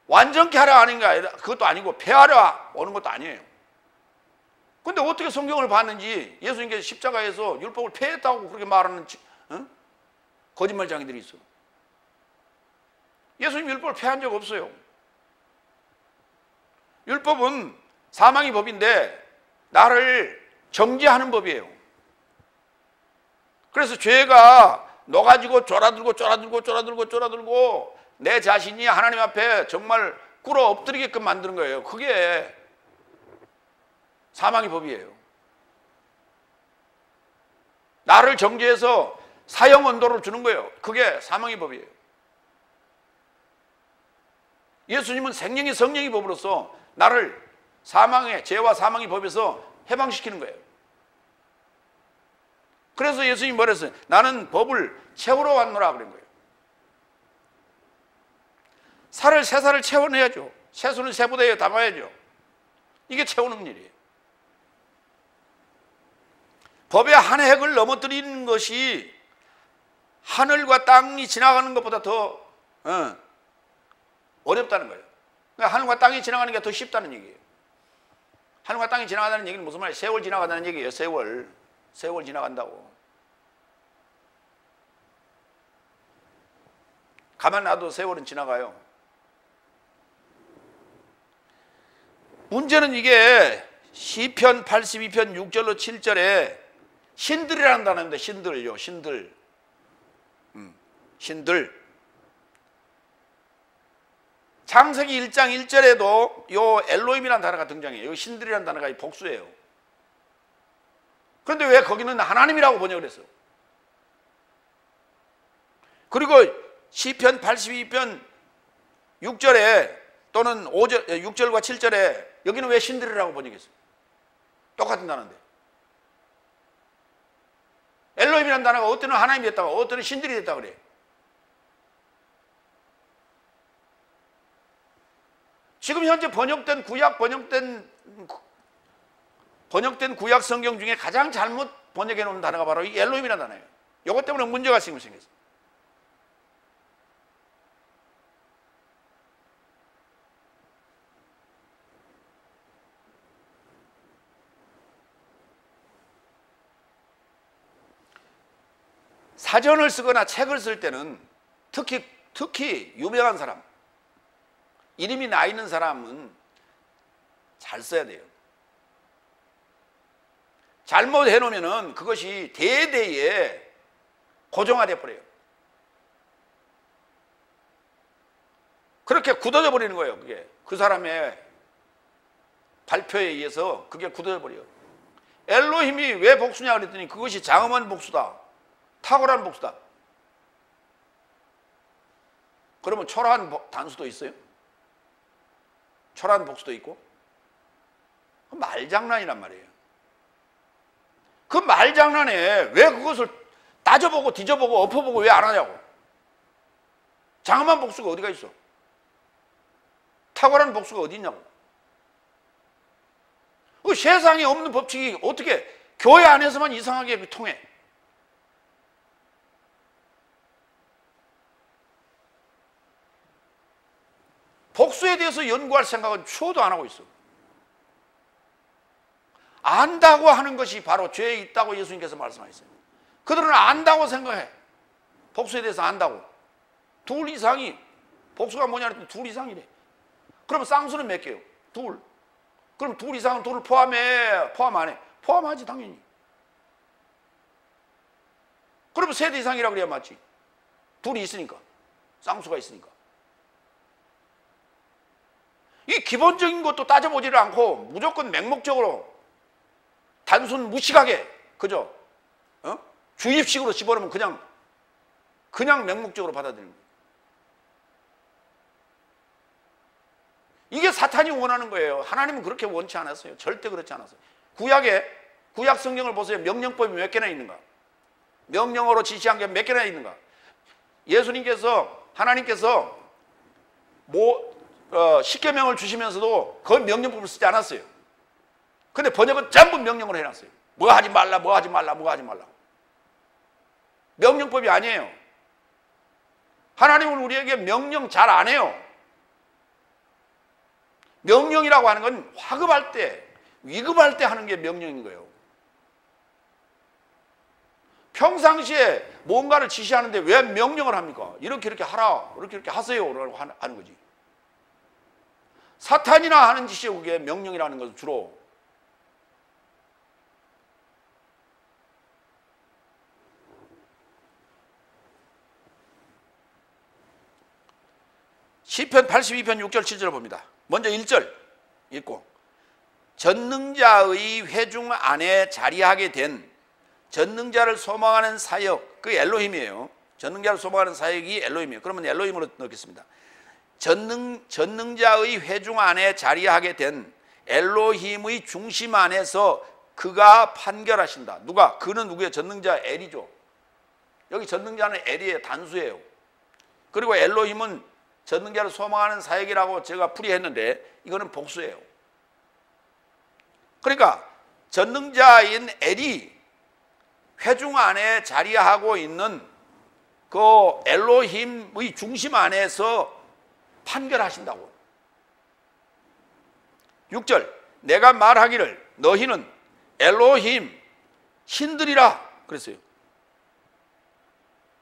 완전케 하려 하는 게 아니라 그것도 아니고 폐하려 오는 것도 아니에요. 근데 어떻게 성경을 봤는지 예수님께서 십자가에서 율법을 폐했다고 그렇게 말하는 거짓말장이들이 있어. 예수님 율법을 폐한 적 없어요. 율법은 사망의 법인데 나를 정죄하는 법이에요. 그래서 죄가 너가지고 쫄아들고 내 자신이 하나님 앞에 정말 꿇어 엎드리게끔 만드는 거예요. 그게 사망의 법이에요. 나를 정죄해서 사형 언도를 주는 거예요. 그게 사망의 법이에요. 예수님은 생명의 성령의 법으로서 나를 죄와 사망의 법에서 해방시키는 거예요. 그래서 예수님이 뭐랬어요? 나는 법을 채우러 왔노라 그런 거예요. 세살을 채워내야죠. 세수는 세부대에 담아야죠. 이게 채우는 일이에요. 법의 한 획을 넘어뜨리는 것이 하늘과 땅이 지나가는 것보다 더 어렵다는 거예요. 그러니까 하늘과 땅이 지나가는 게 더 쉽다는 얘기예요. 하늘과 땅이 지나간다는 얘기는 무슨 말이에요? 세월 지나간다는 얘기예요. 세월 지나간다고. 가만 놔도 세월은 지나가요. 문제는 이게 시편 82편 6절로 7절에 신들이라는 단어인데, 신들요, 신들. 창세기 1장 1절에도 요 엘로힘이라는 단어가 등장해요. 요 신들이라는 단어가 복수예요. 그런데 왜 거기는 하나님이라고 번역을 했어요? 그리고 시편 82편 6절에 또는 6절과 7절에 여기는 왜 신들이라고 번역했어요? 똑같은 단어인데. 엘로힘이라는 단어가 어때는 하나님이 됐다고, 어때는 신들이 됐다고 그래요. 지금 현재 번역된 구약 성경 중에 가장 잘못 번역해 놓은 단어가 바로 이 엘로힘이라는 단어예요. 이것 때문에 문제가 지금 생겼어요. 사전을 쓰거나 책을 쓸 때는 특히 유명한 사람, 이름이 나 있는 사람은 잘 써야 돼요. 잘못 해놓으면 그것이 대대에 고정화돼 버려요. 그렇게 굳어져 버리는 거예요. 그게 그 사람의 발표에 의해서 그게 굳어져 버려요. 엘로힘이 왜 복수냐 그랬더니 그것이 장엄한 복수다, 탁월한 복수다. 그러면 초라한 단수도 있어요? 초라한 복수도 있고? 말장난이란 말이에요. 그 말장난에 왜 그것을 따져보고 뒤져보고 엎어보고 왜 안 하냐고. 장엄한 복수가 어디가 있어? 탁월한 복수가 어디 있냐고. 그 세상에 없는 법칙이 어떻게 교회 안에서만 이상하게 통해? 복수에 대해서 연구할 생각은 추호도 안 하고 있어. 안다고 하는 것이 바로 죄에 있다고 예수님께서 말씀하셨어요. 그들은 안다고 생각해. 복수에 대해서 안다고. 둘 이상이, 복수가 뭐냐 했더니 둘 이상이래. 그러면 쌍수는 몇 개요? 둘. 그럼 둘 이상은 둘을 포함해? 포함 안 해? 포함하지 당연히. 그러면 세 대 이상이라고 그래야 맞지. 둘이 있으니까. 쌍수가 있으니까. 이 기본적인 것도 따져보지를 않고 무조건 맹목적으로 단순 무식하게 그죠? 주입식으로 집어넣으면 그냥 맹목적으로 받아들이는 거예요. 이게 사탄이 원하는 거예요. 하나님은 그렇게 원치 않았어요. 절대 그렇지 않았어요. 구약 성경을 보세요. 명령법이 몇 개나 있는가? 명령어로 지시한 게 몇 개나 있는가? 하나님께서 십계명을 주시면서도 그 명령법을 쓰지 않았어요. 근데 번역은 전부 명령으로 해놨어요. 뭐 하지 말라, 뭐 하지 말라, 뭐 하지 말라. 명령법이 아니에요. 하나님은 우리에게 명령 잘 안 해요. 명령이라고 하는 건 화급할 때, 위급할 때 하는 게 명령인 거예요. 평상시에 뭔가를 지시하는데 왜 명령을 합니까? 이렇게 이렇게 하라, 이렇게 하세요 라고 하는 거지. 사탄이나 하는 짓이에요. 그게 명령이라는 것은 주로. 시편 82편 6절 7절을 봅니다. 먼저 1절 읽고, 전능자의 회중 안에 자리하게 된 전능자를 소망하는 사역, 그 엘로힘이에요. 전능자를 소망하는 사역이 엘로힘이에요. 그러면 엘로힘으로 넣겠습니다. 전능자의 회중 안에 자리하게 된 엘로힘의 중심 안에서 그가 판결하신다. 누가? 그는 누구예요? 전능자 엘이죠. 여기 전능자는 엘이에요. 단수예요. 그리고 엘로힘은 전능자를 소망하는 사역이라고 제가 풀이했는데 이거는 복수예요. 그러니까 전능자인 엘이 회중 안에 자리하고 있는 그 엘로힘의 중심 안에서 판결하신다고. 6절, 내가 말하기를 너희는 엘로힘 신들이라 그랬어요.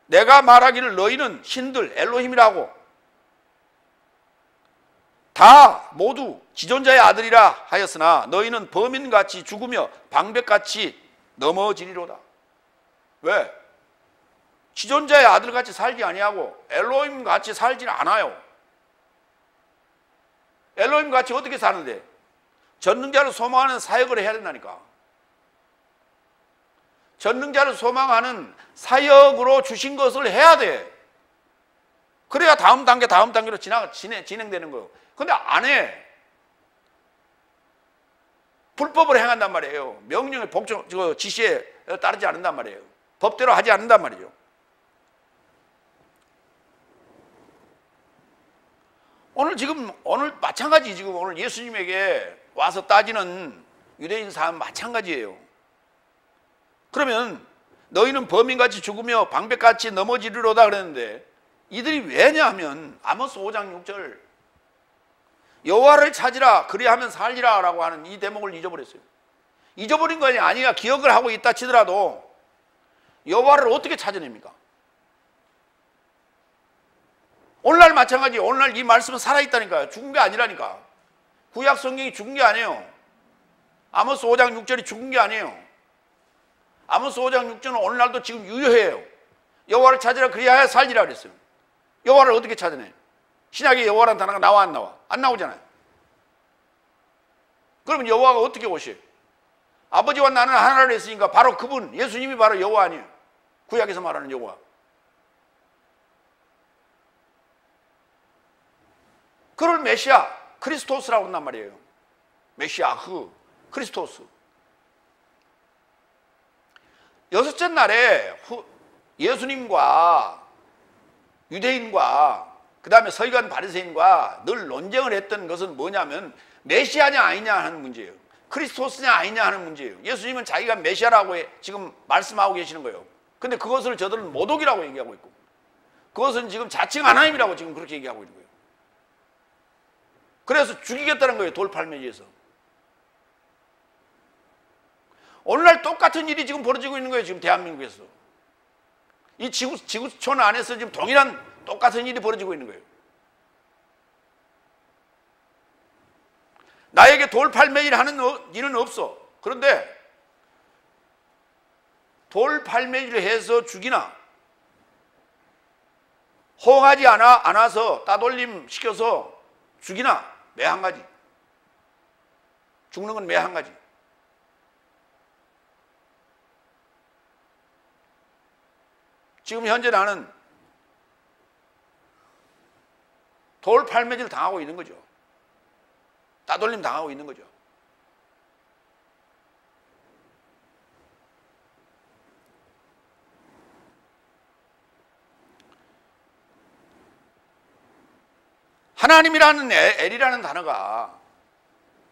내가 말하기를 너희는 신들 엘로힘이라고 다 모두 지존자의 아들이라 하였으나 너희는 범인같이 죽으며 방백같이 넘어지리로다. 왜? 지존자의 아들같이 살지 아니하고 엘로힘같이 살지 않아요. 엘로힘같이 어떻게 사는데? 전능자를 소망하는 사역을 해야 된다니까. 전능자를 소망하는 사역으로 주신 것을 해야 돼. 그래야 다음 단계로 진행되는 거예요. 근데 안 해. 불법을 행한단 말이에요. 명령의 지시에 따르지 않는단 말이에요. 법대로 하지 않는단 말이죠. 오늘 마찬가지 지금 오늘 예수님에게 와서 따지는 유대인 사람 마찬가지예요. 그러면 너희는 범인같이 죽으며 방백같이 넘어지리로다 그랬는데 이들이 왜냐하면 아모스 5장 6절 여호와를 찾으라 그리하면 살리라 라고 하는 이 대목을 잊어버렸어요. 잊어버린 거 아니야. 기억을 하고 있다 치더라도 여호와를 어떻게 찾아냅니까? 오늘날 마찬가지. 오늘날 이 말씀은 살아있다니까요. 죽은 게 아니라니까. 구약 성경이 죽은 게 아니에요. 아모스 5장 6절이 죽은 게 아니에요. 아모스 5장 6절은 오늘날도 지금 유효해요. 여호와를 찾으라 그리하여 살리라 그랬어요. 여호와를 어떻게 찾아내? 신약에 여호와라는 단어가 나와 안 나와? 안 나오잖아요. 그러면 여호와가 어떻게 오셔요? 아버지와 나는 하나를 했으니까 바로 그분, 예수님이 바로 여호와 아니에요. 구약에서 말하는 여호와. 그걸 메시아, 크리스토스라고 한단 말이에요. 메시아흐, 크리스토스. 여섯째 날에 예수님과 유대인과 그 다음에 서기관 바리새인과 늘 논쟁을 했던 것은 뭐냐면 메시아냐 아니냐 하는 문제예요. 크리스토스냐 아니냐 하는 문제예요. 예수님은 자기가 메시아라고 지금 말씀하고 계시는 거예요. 근데 그것을 저들은 모독이라고 얘기하고 있고 그것은 지금 자칭 하나님이라고 지금 그렇게 얘기하고 있는 거예요. 그래서 죽이겠다는 거예요. 돌팔매기에서. 오늘날 똑같은 일이 지금 벌어지고 있는 거예요. 지금 대한민국에서. 이 지구촌 안에서 지금 동일한 똑같은 일이 벌어지고 있는 거예요. 나에게 돌팔매질 하는 일은 없어. 그런데 돌팔매질을 해서 죽이나 호응하지 않아서 따돌림 시켜서 죽이나 매 한 가지. 죽는 건 매 한 가지. 지금 현재 나는 돌팔매질 당하고 있는 거죠. 따돌림 당하고 있는 거죠. 하나님이라는 엘이라는 단어가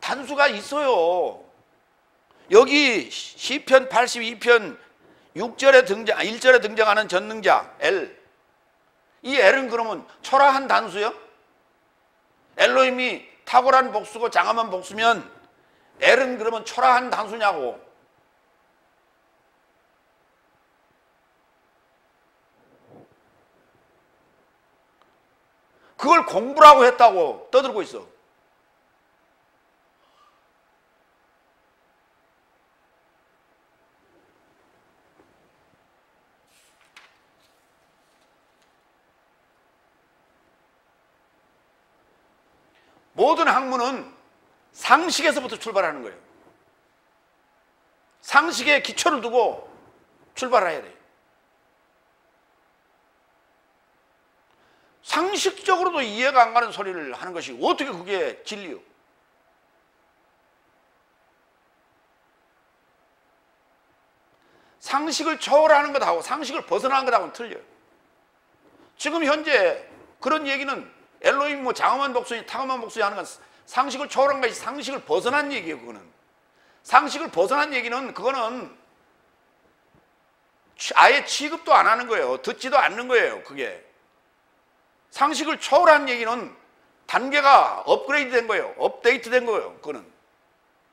단수가 있어요. 여기 시편 82편 6절에 1절에 등장하는 전능자 엘. 이 엘은 그러면 초라한 단수요? 엘로힘이 탁월한 복수고 장엄한 복수면 엘은 그러면 초라한 단수냐고. 그걸 공부라고 했다고 떠들고 있어. 모든 학문은 상식에서부터 출발하는 거예요. 상식에 기초를 두고 출발해야 돼요. 상식적으로도 이해가 안 가는 소리를 하는 것이 어떻게 그게 진리요? 상식을 초월하는 것하고 상식을 벗어나는 것하고는 틀려요. 지금 현재 그런 얘기는 엘로힘 뭐 장엄한 복수니 탁월한 복수니 하는 건 상식을 초월한 것이 상식을 벗어난 얘기예요. 그거는 상식을 벗어난 얘기는 그거는 아예 취급도 안 하는 거예요. 듣지도 않는 거예요. 그게 상식을 초월한 얘기는 단계가 업그레이드 된 거예요. 업데이트 된 거예요. 그거는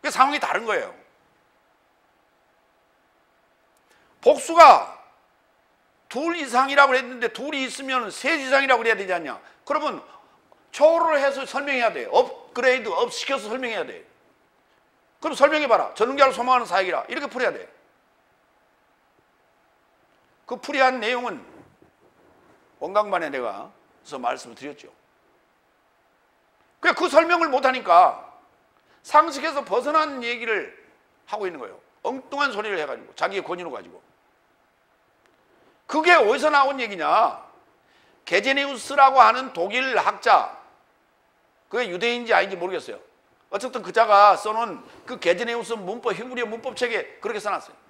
그 상황이 다른 거예요. 복수가 둘 이상이라고 했는데 둘이 있으면 셋 이상이라고 그래야 되지 않냐? 그러면 초월을 해서 설명해야 돼. 업그레이드, 업시켜서 설명해야 돼. 그럼 설명해봐라. 전능자를 소망하는 사역이라. 이렇게 풀어야 돼. 그 풀이한 내용은 원강반에 내가 그래서 말씀을 드렸죠. 그 설명을 못하니까 상식에서 벗어난 얘기를 하고 있는 거예요. 엉뚱한 소리를 해가지고 자기의 권위로 가지고. 그게 어디서 나온 얘기냐? 게제네우스라고 하는 독일 학자, 그게 유대인인지 아닌지 모르겠어요. 어쨌든 그 자가 써놓은 그 게제네우스 문법, 히브리어 문법책에 그렇게 써놨어요.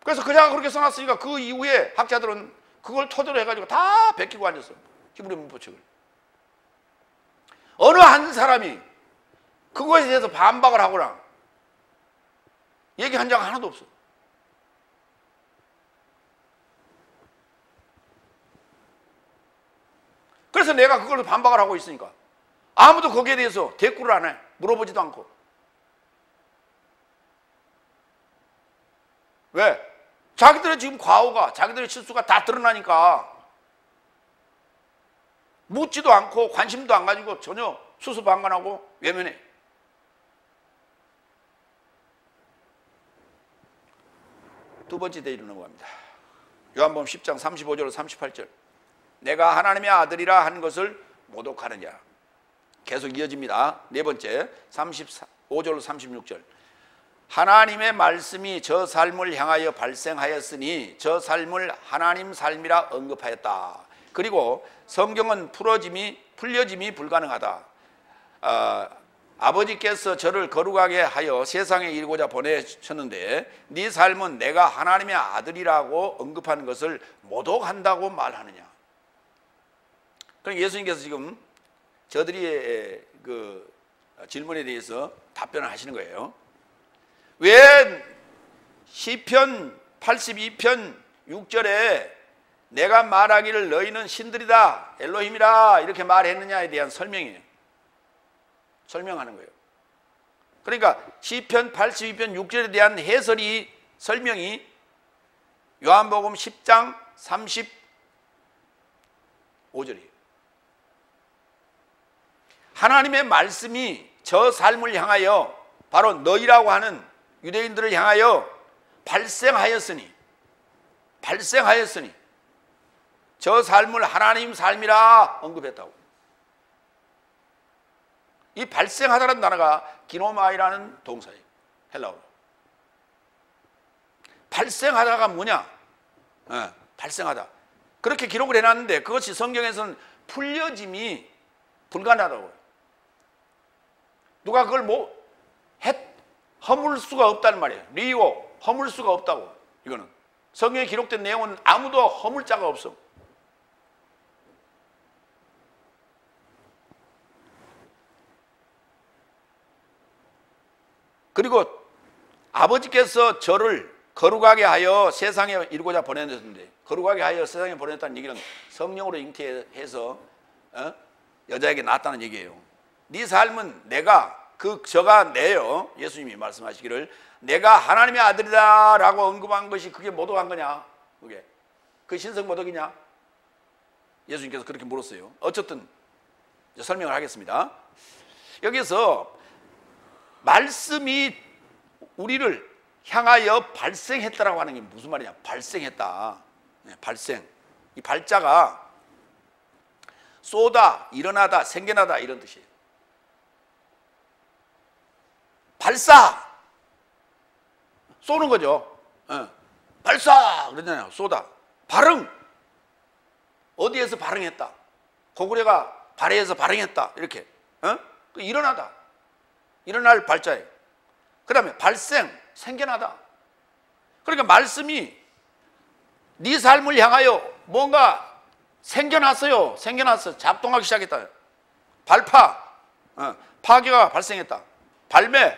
그래서 그 자가 그렇게 써놨으니까 그 이후에 학자들은 그걸 토대로 해가지고 다 베끼고 앉았어요. 히브리 문법책을. 어느 한 사람이 그거에 대해서 반박을 하거나 얘기한 자가 하나도 없어. 그래서 내가 그걸로 반박을 하고 있으니까 아무도 거기에 대해서 대꾸를 안 해. 물어보지도 않고. 왜? 자기들의 지금 과오가, 자기들의 실수가 다 드러나니까 묻지도 않고 관심도 안 가지고 전혀 수수방관하고 외면해. 두 번째 대의로 넘어갑니다. 요한복음 10장 35절 38절. 내가 하나님의 아들이라 한 것을 모독하느냐. 계속 이어집니다. 네 번째 35절 36절. 하나님의 말씀이 저 삶을 향하여 발생하였으니 저 삶을 하나님 삶이라 언급하였다. 그리고 성경은 풀려짐이 불가능하다. 아버지께서 저를 거룩하게 하여 세상에 이르고자 보내셨는데 네 삶은 내가 하나님의 아들이라고 언급하는 것을 모독한다고 말하느냐. 그러니까 예수님께서 지금 저들의 그 질문에 대해서 답변을 하시는 거예요. 왜 시편 82편 6절에 내가 말하기를 너희는 신들이다 엘로힘이라 이렇게 말했느냐에 대한 설명이에요. 설명하는 거예요. 그러니까 시편 82편 6절에 대한 해설이 설명이 요한복음 10장 35절이에요. 하나님의 말씀이 저 삶을 향하여 바로 너희라고 하는 유대인들을 향하여 발생하였으니 저 삶을 하나님 삶이라 언급했다고. 이 발생하다라는 단어가 기노마이라는 동사예요. 헬라어로. 발생하다가 뭐냐? 발생하다. 그렇게 기록을 해놨는데 그것이 성경에서는 풀려짐이 불가능하다고. 누가 그걸 허물 수가 없다는 말이에요. 리오, 허물 수가 없다고. 이거는 성경에 기록된 내용은 아무도 허물 자가 없어. 그리고 아버지께서 저를 거룩하게 하여 세상에 이루고자 보내셨는데, 거룩하게 하여 세상에 보냈다는 얘기는 성령으로 잉태해서 여자에게 낳았다는 얘기예요. 네 삶은 내가, 저가 내요. 예수님이 말씀하시기를 내가 하나님의 아들이다 라고 언급한 것이 그게 모독한 거냐? 그게 그 신성 모독이냐? 예수님께서 그렇게 물었어요. 어쨌든 설명을 하겠습니다. 여기서 말씀이 우리를 향하여 발생했다라고 하는 게 무슨 말이냐? 발생했다. 발생. 이 발자가 쏘다, 일어나다, 생겨나다 이런 뜻이에요. 발사! 쏘는 거죠. 발사! 그러잖아요. 쏘다. 발흥! 어디에서 발흥했다. 고구려가 발해에서 발흥했다. 이렇게. 일어나다. 일어날 발자예요. 그 다음에 발생, 생겨나다. 그러니까 말씀이 네 삶을 향하여 뭔가 생겨났어요. 생겨났어. 작동하기 시작했다. 발파, 파괴가 발생했다. 발매,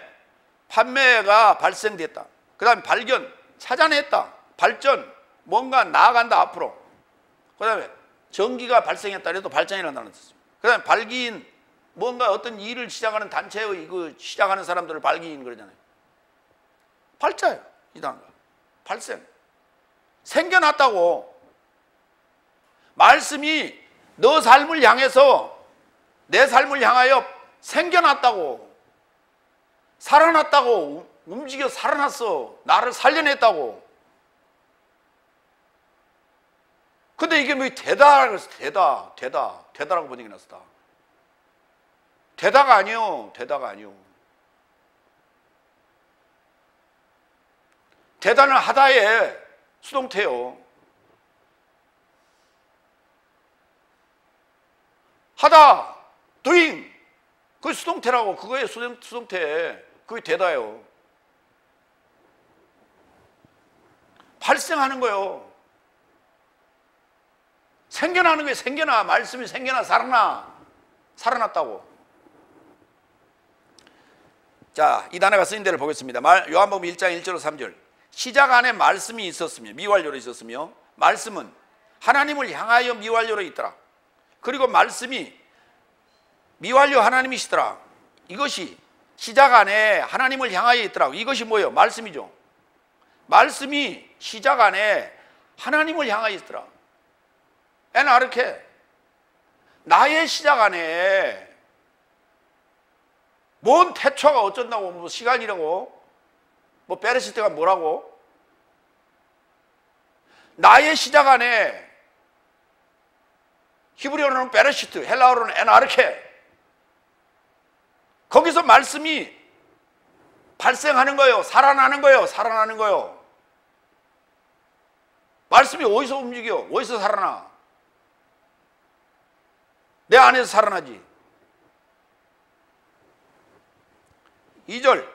판매가 발생됐다. 그 다음에 발견, 찾아냈다. 발전, 뭔가 나아간다 앞으로. 그 다음에 전기가 발생했다 해도 발전이라는 뜻이죠. 그 다음에 발기인, 뭔가 어떤 일을 시작하는 단체의 그 시작하는 사람들을 발기인 그러잖아요. 발자예요. 이 단어가. 발생. 생겨났다고. 말씀이 너 삶을 향해서, 내 삶을 향하여 생겨났다고. 살아났다고. 움직여 살아났어. 나를 살려냈다고. 근데 이게 뭐 되다라고 번역이 났었다. 되다가 아니요. 되다가 아니요. 되다는 하다의 수동태요. 하다, doing. 그게 수동태라고. 그거의 수동태. 그게 되다요. 발생하는 거요. 생겨나는 거예요. 생겨나. 말씀이 생겨나. 살아나. 살아났다고. 자, 이 단어가 쓰인 데를 보겠습니다. 요한복음 1장 1절 3절. 시작 안에 말씀이 있었으며, 미완료로 있었으며, 말씀은 하나님을 향하여 미완료로 있더라. 그리고 말씀이 미완료 하나님이시더라. 이것이 시작 안에 하나님을 향하여 있더라고. 이것이 뭐예요? 말씀이죠. 말씀이 시작 안에 하나님을 향하여 있더라. 에나르케. 나의 시작 안에 뭔 태초가 어쩐다고, 뭐 시간이라고, 뭐 베레시트가 뭐라고? 나의 시작 안에, 히브리어로는 베레시트, 헬라어로는 에나르케. 거기서 말씀이 발생하는 거예요. 살아나는 거예요. 살아나는 거예요. 말씀이 어디서 움직여? 어디서 살아나? 내 안에서 살아나지. 2절.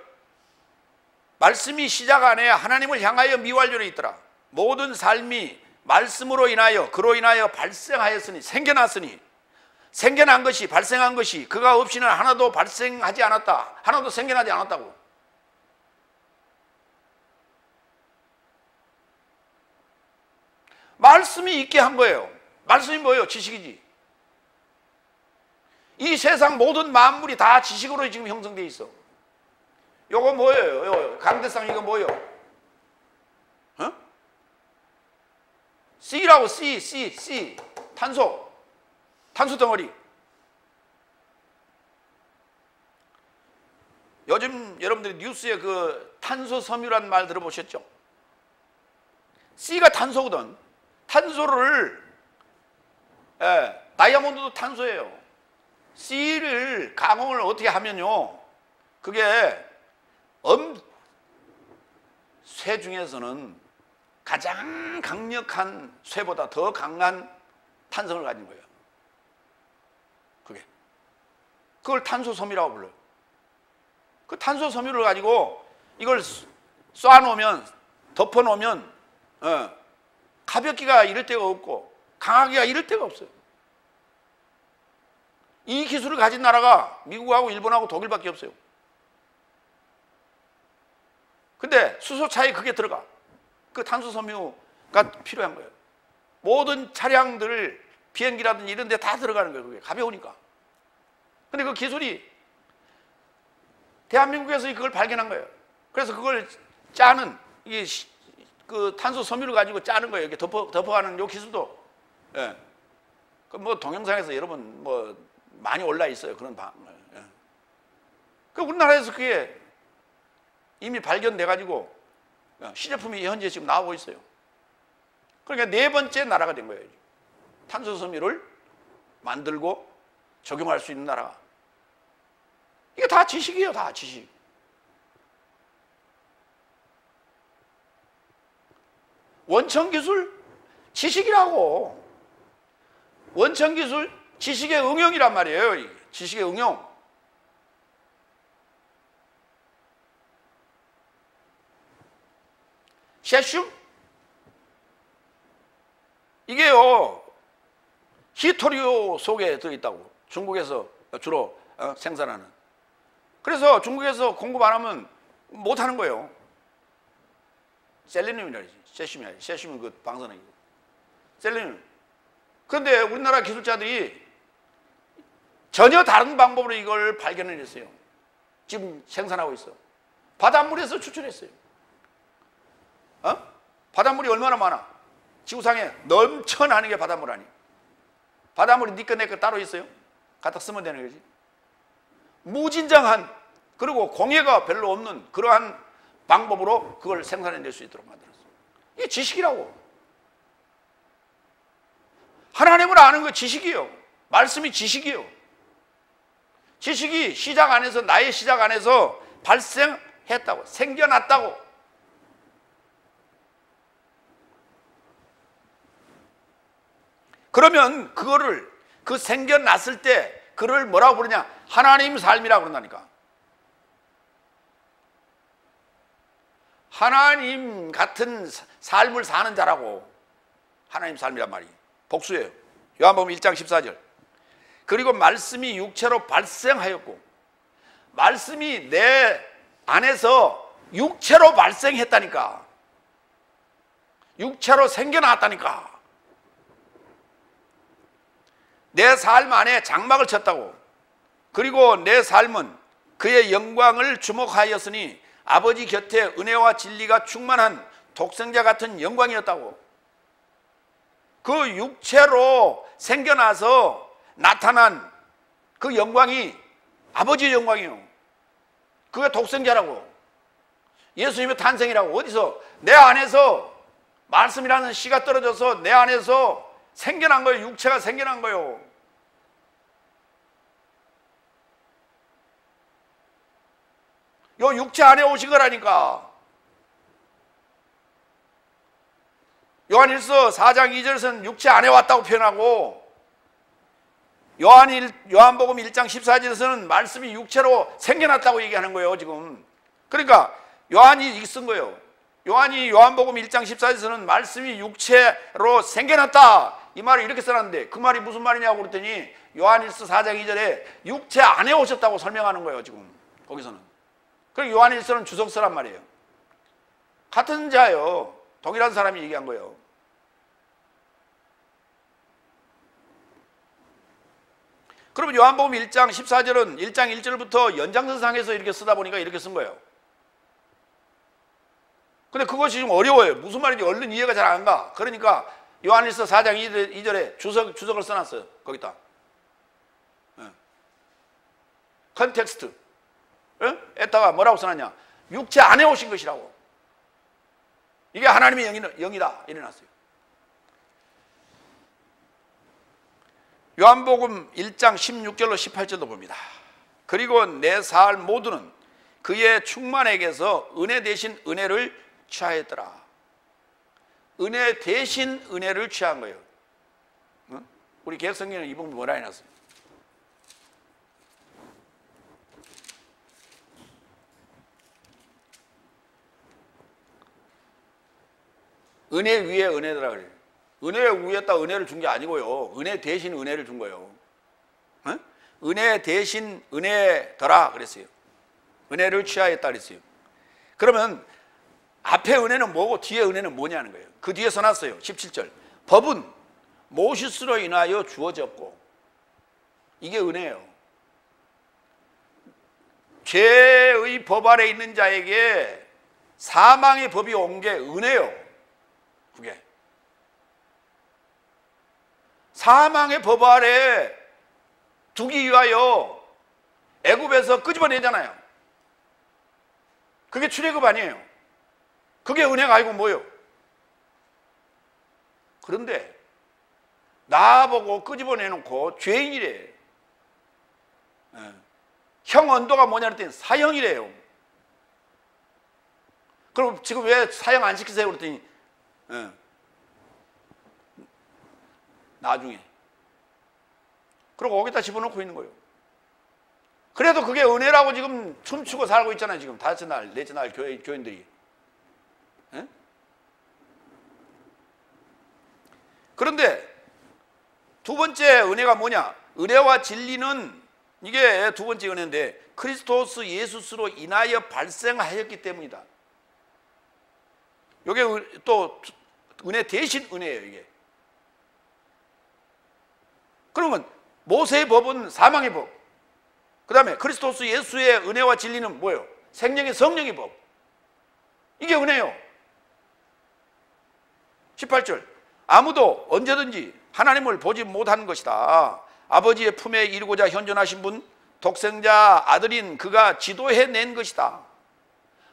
말씀이 시작 안에 하나님을 향하여 미완료로 있더라. 모든 삶이 말씀으로 인하여, 그로 인하여 발생하였으니, 생겨났으니, 생겨난 것이, 발생한 것이 그가 없이는 하나도 발생하지 않았다. 하나도 생겨나지 않았다고. 말씀이 있게 한 거예요. 말씀이 뭐예요? 지식이지. 이 세상 모든 만물이 다 지식으로 지금 형성되어 있어. 요거 뭐예요? 요 강대상 이거 뭐예요? C라고 C. 탄소 덩어리. 요즘 여러분들이 뉴스에 그 탄소 섬유라는 말 들어보셨죠? C가 탄소거든. 탄소를, 다이아몬드도 탄소예요. C를 가공을 어떻게 하면요, 그게 쇠 중에서는 가장 강력한 쇠보다 더 강한 탄성을 가진 거예요. 그걸 탄소 섬유라고 불러요. 그 탄소 섬유를 가지고 이걸 쏴놓으면, 덮어놓으면 가볍기가 이럴 데가 없고 강하기가 이럴 데가 없어요. 이 기술을 가진 나라가 미국하고 일본하고 독일밖에 없어요. 근데 수소차에 그게 들어가. 그 탄소 섬유가 필요한 거예요. 모든 차량들, 비행기라든지 이런 데 다 들어가는 거예요. 그게 가벼우니까. 근데 그 기술이 대한민국에서 그걸 발견한 거예요. 그래서 그걸 짜는, 이게 그 탄소 섬유를 가지고 짜는 거예요. 이렇게 덮어가는 요 기술도. 예. 그 뭐 동영상에서 여러분 뭐 많이 올라 있어요. 그런 예. 그 우리나라에서 그게 이미 발견돼 가지고 시제품이 현재 지금 나오고 있어요. 그러니까 네 번째 나라가 된 거예요. 탄소 섬유를 만들고 적용할 수 있는 나라가. 이게 다 지식이에요. 다 지식. 원천기술 지식이라고. 원천기술 지식의 응용이란 말이에요. 지식의 응용. 세슘? 이게요, 히토리오 속에 들어있다고. 중국에서 주로 생산하는. 그래서 중국에서 공급 안 하면 못 하는 거예요. 셀레늄이라지. 세슘이 아니지. 세슘은 그 방사능이고. 셀레늄. 그런데 우리나라 기술자들이 전혀 다른 방법으로 이걸 발견해냈어요. 지금 생산하고 있어. 바닷물에서 추출했어요. 바닷물이 얼마나 많아? 지구상에 넘쳐나는 게 바닷물 아니에요. 바닷물이 니꺼 내꺼 따로 있어요? 갖다 쓰면 되는 거지. 무진장한, 그리고 공해가 별로 없는 그러한 방법으로 그걸 생산해낼 수 있도록 만들었어요. 이게 지식이라고. 하나님을 아는 거 지식이에요. 말씀이 지식이에요. 지식이 시작 안에서, 나의 시작 안에서 발생했다고, 생겨났다고. 그러면 그거를, 그 생겨났을 때 그를 뭐라고 부르냐? 하나님 삶이라고 그런다니까. 하나님 같은 삶을 사는 자라고. 하나님 삶이란 말이 복수예요. 요한복음 1장 14절. 그리고 말씀이 육체로 발생하였고, 말씀이 내 안에서 육체로 발생했다니까. 육체로 생겨났다니까. 내 삶 안에 장막을 쳤다고. 그리고 내 삶은 그의 영광을 주목하였으니 아버지 곁에 은혜와 진리가 충만한 독생자 같은 영광이었다고. 그 육체로 생겨나서 나타난 그 영광이 아버지의 영광이에요. 그게 독생자라고. 예수님의 탄생이라고. 어디서? 내 안에서 말씀이라는 씨가 떨어져서 내 안에서 생겨난 거예요. 육체가 생겨난 거예요. 요 육체 안에 오신 거라니까. 요한일서 4장 2절에서는 육체 안에 왔다고 표현하고, 요한복음 1장 14절에서는 말씀이 육체로 생겨났다고 얘기하는 거예요, 지금. 그러니까 요한이 쓴 거예요. 요한복음 1장 14절에서는 말씀이 육체로 생겨났다, 이 말을 이렇게 써놨는데 그 말이 무슨 말이냐고 그랬더니 요한일서 4장 2절에 육체 안에 오셨다고 설명하는 거예요, 지금 거기서는. 그리고 요한일서는 주석서란 말이에요. 같은 자예요. 동일한 사람이 얘기한 거예요. 그러면 요한복음 1장 14절은 1장 1절부터 연장선상에서 이렇게 쓰다 보니까 이렇게 쓴 거예요. 근데 그것이 좀 어려워요. 무슨 말인지 얼른 이해가 잘 안 가. 그러니까 요한일서 4장 2절에 주석을 써놨어요. 거기다. 컨텍스트. 에다가 뭐라고 써놨냐? 육체 안에 오신 것이라고. 이게 하나님의 영이다. 이래놨어요. 요한복음 1장 16절로 18절도 봅니다. 그리고 내 살 모두는 그의 충만에게서 은혜 대신 은혜를 취하였더라. 은혜 대신 은혜를 취한 거예요. 우리 개혁성경은 이 부분 뭐라 해놨어요? 은혜 위에 은혜더라 그래요. 은혜 위에다 은혜를 준 게 아니고요. 은혜 대신 은혜를 준 거예요. 어? 은혜 대신 은혜더라 그랬어요. 은혜를 취하였다 그랬어요. 그러면 앞에 은혜는 뭐고 뒤에 은혜는 뭐냐는 거예요. 그 뒤에 써놨어요. 17절. 법은 모시스로 인하여 주어졌고, 이게 은혜예요. 죄의 법 아래 있는 자에게 사망의 법이 온 게 은혜요. 그게 사망의 법 아래 두기 위하여 애굽에서 끄집어내잖아요. 그게 출애굽 아니에요. 그게 은혜가 아니고 뭐예요? 그런데 나보고 끄집어내놓고 죄인이래. 형 언도가 뭐냐 그랬더니 사형이래요. 그럼 지금 왜 사형 안 시키세요? 그랬더니 나중에. 그리고 거기다 집어넣고 있는 거예요. 그래도 그게 은혜라고 지금 춤추고 살고 있잖아요. 지금 다섯째 날, 넷째 날 교인들이. 그런데 두 번째 은혜가 뭐냐? 은혜와 진리는, 이게 두 번째 은혜인데, 크리스토스 예수스로 인하여 발생하였기 때문이다. 이게 또 은혜 대신 은혜예요, 이게. 그러면 모세의 법은 사망의 법, 그 다음에 크리스토스 예수의 은혜와 진리는 뭐예요? 생명의 성령의 법. 이게 은혜예요. 18절. 아무도 언제든지 하나님을 보지 못한 것이다. 아버지의 품에 이르고자 현존하신 분, 독생자 아들인 그가 지도해낸 것이다.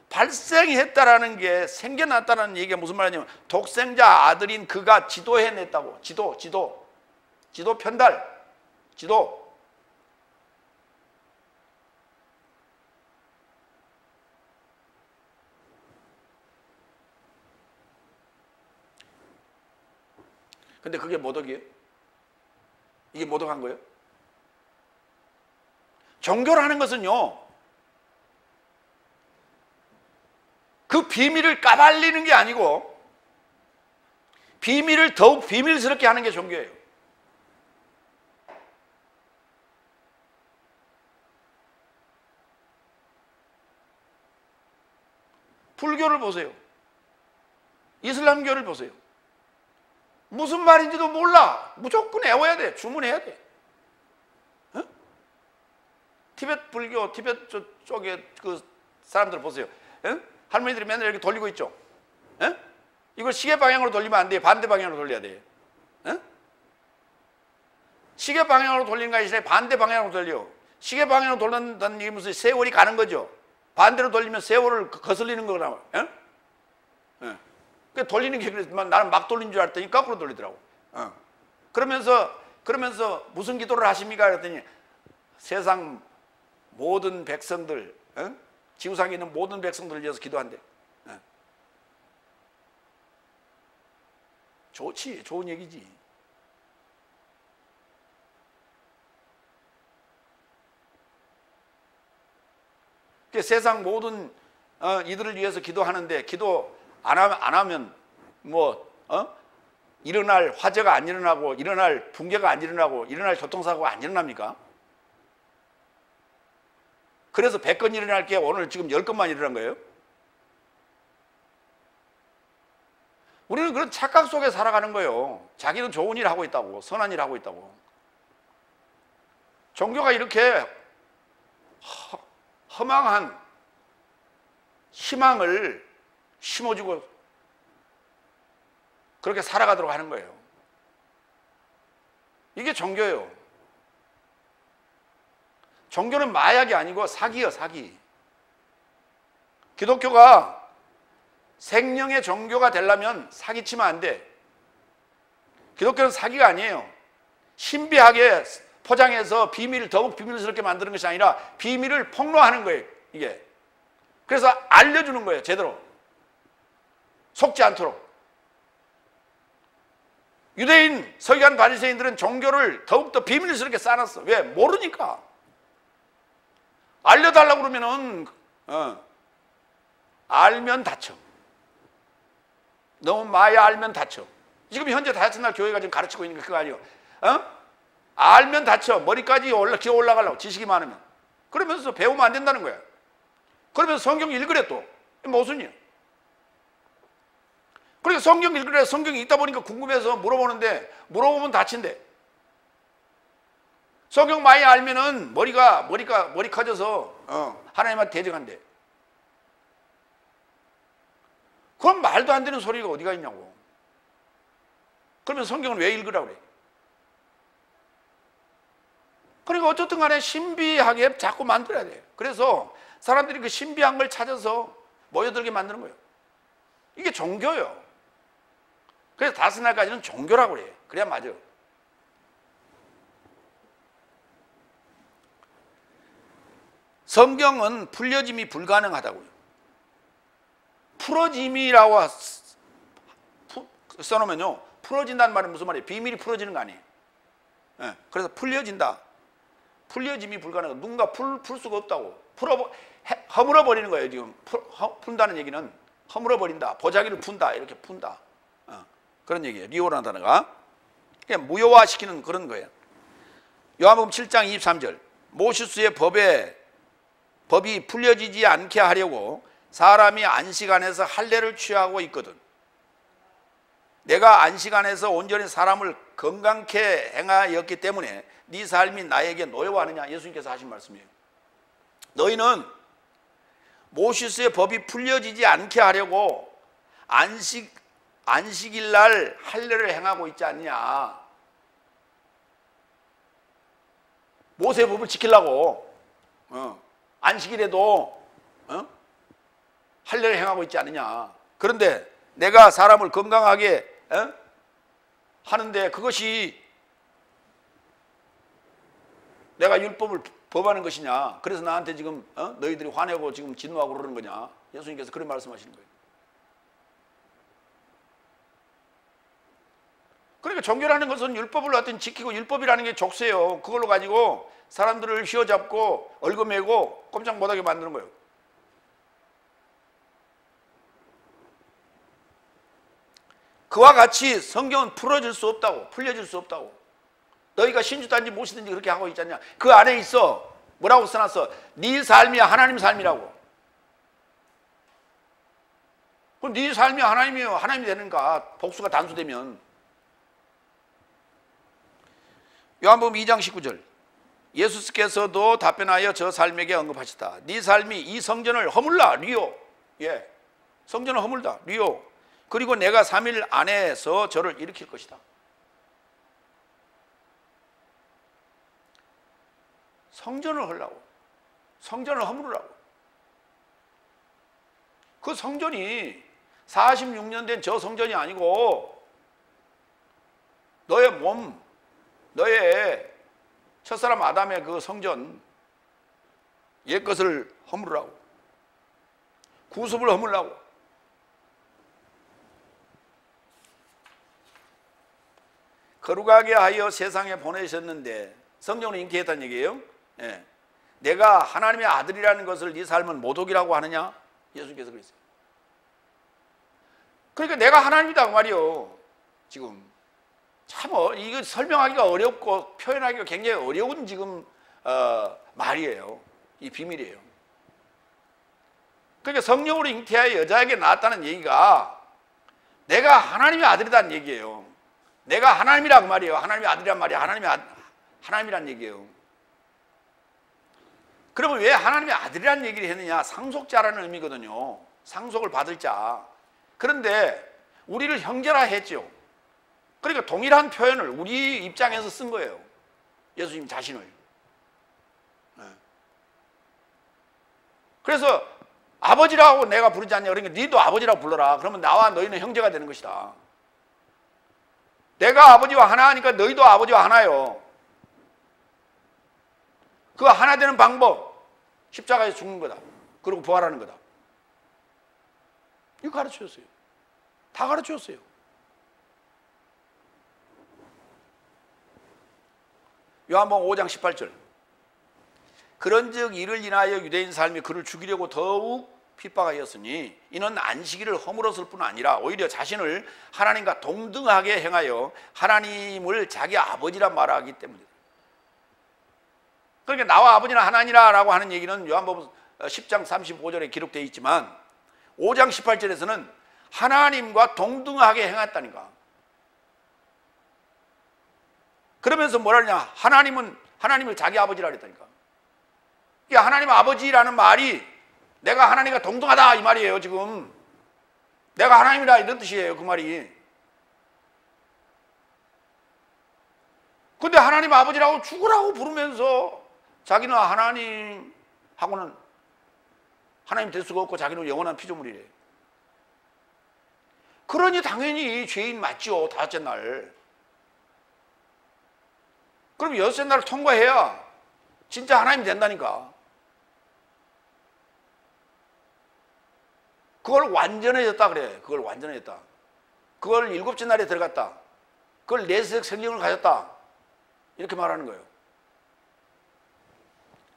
발생했다라는 게, 생겨났다는 얘기가 무슨 말이냐면, 독생자 아들인 그가 지도해냈다고. 지도 편달, 지도. 근데 그게 모독이에요? 이게 모독한 거예요? 종교라는 것은요, 그 비밀을 까발리는 게 아니고 비밀을 더욱 비밀스럽게 하는 게 종교예요. 불교를 보세요. 이슬람교를 보세요. 무슨 말인지도 몰라. 무조건 외워야 돼. 주문해야 돼. 어? 티베트 불교, 티베트 쪽에 그 사람들 보세요. 어? 할머니들이 맨날 이렇게 돌리고 있죠. 어? 이걸 시계 방향으로 돌리면 안 돼요. 반대 방향으로 돌려야 돼요. 어? 시계 방향으로 돌리는 거 아니라 반대 방향으로 돌려. 시계 방향으로 돌린다는 게 무슨 세월이 가는 거죠. 반대로 돌리면 세월을 거슬리는 거나. 어? 돌리는 게 그래서 나는 막 돌린 줄 알았더니 거꾸로 돌리더라고. 그러면서 무슨 기도를 하십니까? 그랬더니 세상 모든 백성들, 지구상에 있는 모든 백성들을 위해서 기도한대. 좋지, 좋은 얘기지. 세상 모든 이들을 위해서 기도하는데, 기도 안 하면 일어날 화재가 안 일어나고, 일어날 붕괴가 안 일어나고, 일어날 교통사고가 안 일어납니까? 그래서 100건 일어날 게 오늘 지금 10건만 일어난 거예요. 우리는 그런 착각 속에 살아가는 거예요. 자기는 좋은 일 하고 있다고, 선한 일 하고 있다고. 종교가 이렇게 허망한 희망을 심어주고 그렇게 살아가도록 하는 거예요. 이게 종교예요. 종교는 마약이 아니고 사기예요, 사기. 기독교가 생명의 종교가 되려면 사기치면 안 돼. 기독교는 사기가 아니에요. 신비하게 포장해서 비밀을 더욱 비밀스럽게 만드는 것이 아니라 비밀을 폭로하는 거예요, 이게. 그래서 알려주는 거예요, 제대로. 속지 않도록. 유대인, 서기관, 바리새인들은 종교를 더욱더 비밀스럽게 쌓아놨어. 왜? 모르니까. 알려달라고 그러면은 알면 다쳐. 너무 많이 알면 다쳐. 지금 현재 다이어트 날 교회가 지금 가르치고 있는 게 그거 아니에요. 알면 다쳐. 머리까지 기어 올라가려고, 지식이 많으면. 그러면서 배우면 안 된다는 거야. 그러면서 성경 읽으래 또. 무슨 일? 그러니까 성경 읽으래. 성경이 있다 보니까 궁금해서 물어보는데, 물어보면 다친대. 성경 많이 알면은 머리 커져서 하나님한테 대적한대. 그럼 말도 안 되는 소리가 어디가 있냐고. 그러면 성경을 왜 읽으라고 그래? 그러니까 어쨌든 간에 신비하게 자꾸 만들어야 돼. 그래서 사람들이 그 신비한 걸 찾아서 모여들게 만드는 거예요. 이게 종교예요. 그래서 다섯 날까지는 종교라고 그래. 그래야 맞아. 성경은 풀려짐이 불가능하다고요. 풀어짐이라고 써놓으면요, 풀어진다는 말은 무슨 말이에요? 비밀이 풀어지는 거 아니에요. 네, 그래서 풀려진다. 풀려짐이 불가능하다. 누군가 풀 수가 없다고. 허물어버리는 거예요. 지금 푼다는 얘기는 허물어버린다. 보자기를 푼다. 이렇게 푼다. 그런 얘기예요. 리오라는 단어가. 그냥 무효화시키는 그런 거예요. 요한복음 7장 23절. 모세수의 법이 풀려지지 않게 하려고 사람이 안식 안에서 할례를 취하고 있거든. 내가 안식 안에서 온전히 사람을 건강케 행하였기 때문에 네 삶이 나에게 노여워하느냐. 예수님께서 하신 말씀이에요. 너희는 모세수의 법이 풀려지지 않게 하려고 안식일 날 할례를 행하고 있지 않냐. 모세의 법을 지키려고 안식일에도 할례를 행하고 있지 않느냐. 그런데 내가 사람을 건강하게 하는데 그것이 내가 율법을 법하는 것이냐. 그래서 나한테 지금 너희들이 화내고 지금 진노하고 그러는 거냐. 예수님께서 그런 말씀하시는 거예요. 그러니까 종교라는 것은 율법을 어떤 지키고, 율법이라는 게 족쇄예요. 그걸로 가지고 사람들을 휘어잡고 얽어매고 꼼짝 못하게 만드는 거예요. 그와 같이 성경은 풀어질 수 없다고, 풀려질 수 없다고. 너희가 신주단지 무엇이든지 그렇게 하고 있지 않냐. 그 안에 있어. 뭐라고 써놨어? 네 삶이 하나님 삶이라고. 그럼 네 삶이 하나님이요. 하나님이 되는가? 복수가 단수되면. 요한복음 2장 19절. 예수께서도 답변하여 저 삶에게 언급하셨다. 네 삶이 이 성전을 허물라. 리오. 예. 성전을 허물다. 리오. 그리고 내가 3일 안에서 저를 일으킬 것이다. 성전을 헐라고. 성전을 허물으라고. 그 성전이 46년 된 저 성전이 아니고 너의 몸, 너의 첫사람 아담의 그 성전, 옛것을 허물으라고. 구습을 허물라고. 거룩하게 하여 세상에 보내셨는데, 성경을 잉태했다는 얘기예요. 예. 내가 하나님의 아들이라는 것을 네 삶은 모독이라고 하느냐? 예수님께서 그랬어요. 그러니까 내가 하나님이다 그 말이요. 지금 참 이거 설명하기가 어렵고 표현하기가 굉장히 어려운 지금 말이에요. 이 비밀이에요. 그러니까 성령으로 잉태하여 여자에게 낳았다는 얘기가 내가 하나님의 아들이라는 얘기예요. 내가 하나님이라고 말이에요. 하나님의 아들이란 말이야. 하나님이란 얘기예요. 그러면 왜 하나님의 아들이라는 얘기를 했느냐? 상속자라는 의미거든요. 상속을 받을 자. 그런데 우리를 형제라 했죠. 그러니까 동일한 표현을 우리 입장에서 쓴 거예요. 예수님 자신을. 그래서 아버지라고 내가 부르지 않냐. 그러니까 너도 아버지라고 불러라. 그러면 나와 너희는 형제가 되는 것이다. 내가 아버지와 하나 하니까 너희도 아버지와 하나요. 그 하나 되는 방법, 십자가에서 죽는 거다. 그리고 부활하는 거다. 이거 가르쳐줬어요. 다 가르쳐줬어요. 요한복음 5장 18절. 그런즉 이를 인하여 유대인 삶이 그를 죽이려고 더욱 핍박하였으니 이는 안식일을 허물었을 뿐 아니라 오히려 자신을 하나님과 동등하게 행하여 하나님을 자기 아버지라 말하기 때문이다. 그러니까 나와 아버지는 하나니라라고 하는 얘기는 요한복음 10장 35절에 기록되어 있지만 5장 18절에서는 하나님과 동등하게 행했다니까. 그러면서 뭐라냐? 하나님을 자기 아버지라 그랬다니까. 이게 하나님 아버지라는 말이 내가 하나님과 동등하다 이 말이에요. 지금 내가 하나님이다 이런 뜻이에요. 그 말이. 근데 하나님 아버지라고 죽으라고 부르면서 자기는 하나님하고는 하나님 될 수가 없고 자기는 영원한 피조물이래. 그러니 당연히 죄인 맞죠. 다섯째 날. 그럼 여섯째 날을 통과해야 진짜 하나님이 된다니까. 그걸 완전해졌다 그래. 그걸 완전해졌다. 그걸 일곱째 날에 들어갔다. 그걸 내세적 생명을 가졌다. 이렇게 말하는 거예요.